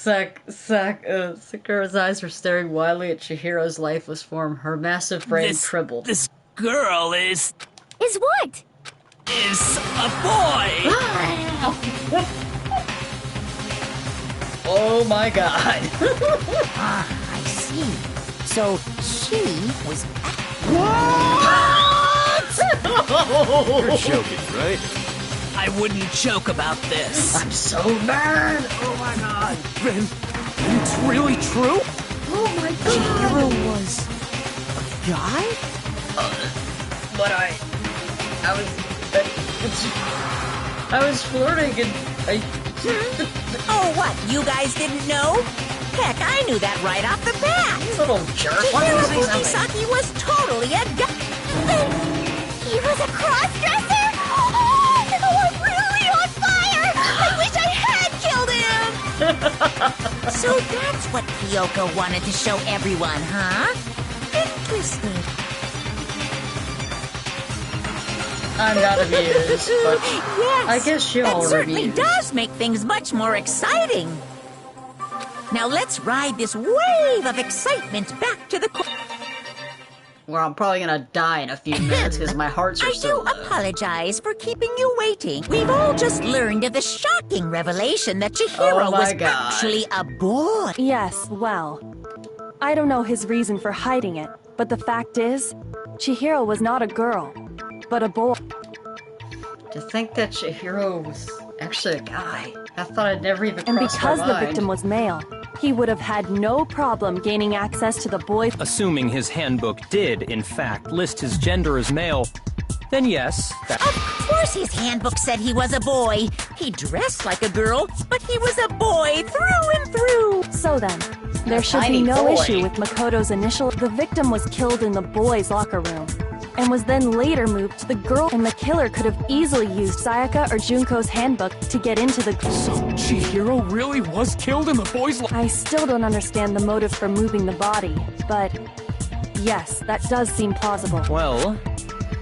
Sakura's eyes were staring wildly at Chihiro's lifeless form. Her massive brain trembled. This girl is what? Is a boy! Oh my god. I see. So she was... What? You're joking, right? I wouldn't joke about this. I'm so mad. Oh my god. Then it's really true? Oh my god. Chihiro was a guy? But I was flirting and Oh, what? You guys didn't know? Heck, I knew that right off the bat. Little jerk. Why Chihiro did you say something? Fujisaki was totally a guy. He was a cross-dresser? Oh, I'm really on fire! I wish I had killed him! So that's what Kyoko wanted to show everyone, huh? Interesting. I'm not amused, but Yes, I guess you're all that certainly amused. does make things much more exciting. Now let's ride this wave of excitement back to the... Well, I'm probably gonna die in a few minutes because my hearts are I so do low. apologize for keeping you waiting. We've all just learned of the shocking revelation that Chihiro Oh my was God. actually a boy. Yes, well, I don't know his reason for hiding it, but the fact is, Chihiro was not a girl, but a boy. To think that Chihiro was actually a guy. I thought I'd never even And crossed because my the mind. victim was male, he would have had no problem gaining access to the boy. Assuming his handbook did, in fact, list his gender as male, then yes, that... Of course his handbook said he was a boy. He dressed like a girl, but he was a boy through and through. So then, there should tiny be no boy. issue with Makoto's initial. The victim was killed in the boys' locker room, and was then later moved to the girl, and the killer could have easily used Sayaka or Junko's handbook to get into the... So Chihiro really was killed in the boys' I still don't understand the motive for moving the body, but yes, that does seem plausible. Well,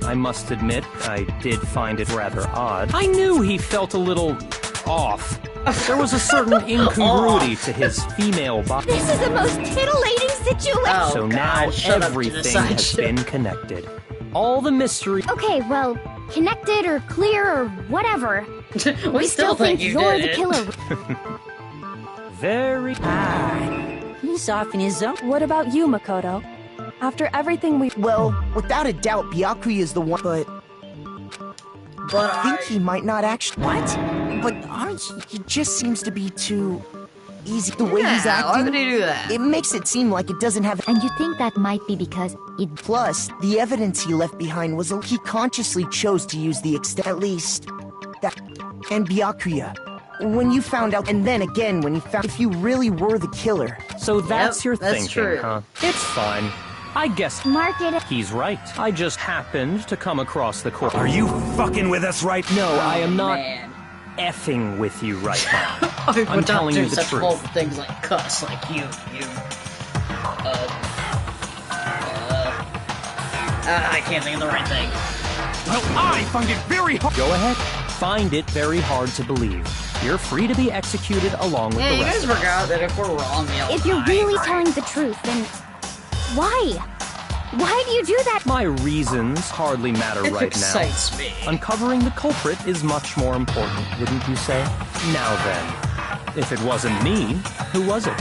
I must admit, I did find it rather odd. I knew he felt a little off. There was a certain incongruity to his female body. This is the most titillating situation! Oh, So God, now everything has been connected. All the mystery... Okay, well, connected or clear or whatever. we still think you're did the it. killer. Very... He's off in his zone. What about you, Makoto? After everything we... Well, without a doubt, Byakuya is the one, but I think he might not actually... What? But he just seems to be too easy. The way he's acting... why would he do that? It makes it seem like it doesn't have... And you think that might be because it... Plus, the evidence he left behind was he consciously chose to use the extent... At least... that... And Byakuya... When you found out, and then again when you found... If you really were the killer... So that's your that's thinking, true. huh? It's fine. I guess he's right. I just happened to come across the corpse. Are you fucking with us right now? No, I am not Man. effing with you right now. I'm telling you the such truth. vulgar things like cuss, like you. I can't think of the right thing. Well, I find it very hard. Go ahead. Find it very hard to believe. You're free to be executed along with Yeah, the you rest guys forgot that if we're wrong, yell If you're really telling the truth, then why? Why do you do that? My reasons hardly matter It right excites now. me. Uncovering the culprit is much more important, wouldn't you say? Now then, if it wasn't me, who was it?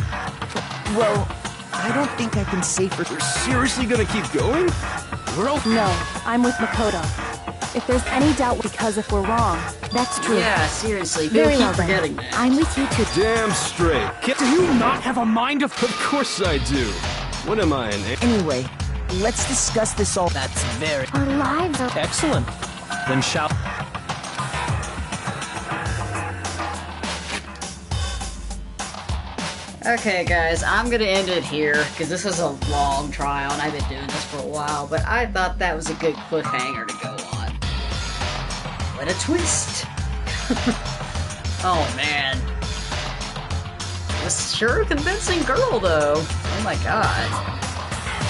Well, I don't think I can say for... We're seriously gonna keep going? No, I'm with Makoto. If there's any doubt, because if we're wrong, That's true. Yeah, seriously, people Very keep well then. forgetting that. I'm with you too. Damn straight. Do you not have a mind of... Of course I do. What am I, an... Anyway, let's discuss this all... That's very... Our lives are... Excellent. Then shall... Okay, guys, I'm gonna end it here, because this is a long trial, and I've been doing this for a while, but I thought that was a good cliffhanger to go on. What a twist! Oh, man. Was sure a convincing girl, though. Oh my god.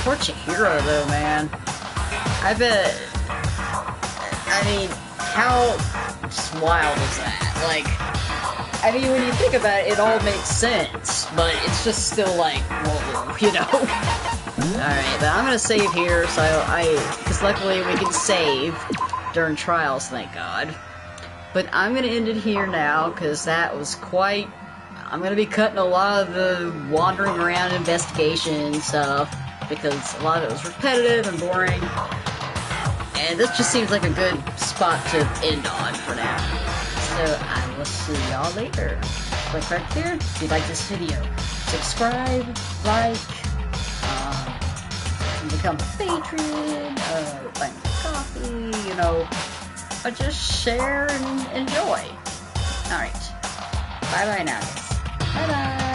Poor Chihiro, though, man. I bet... I mean, how just wild is that? Like... I mean, when you think about it, it all makes sense, but it's just still like, whoa, you know? Alright, but I'm gonna save here, so because luckily we can save during trials, thank God. But I'm gonna end it here now, because that was quite... I'm gonna be cutting a lot of the wandering around investigation stuff, because a lot of it was repetitive and boring. And this just seems like a good spot to end on for now. So I will see y'all later. Click right here if you like this video. Subscribe, like, become a patron, buy me coffee, you know, or just share and enjoy. Alright. Bye-bye now, guys. Bye-bye.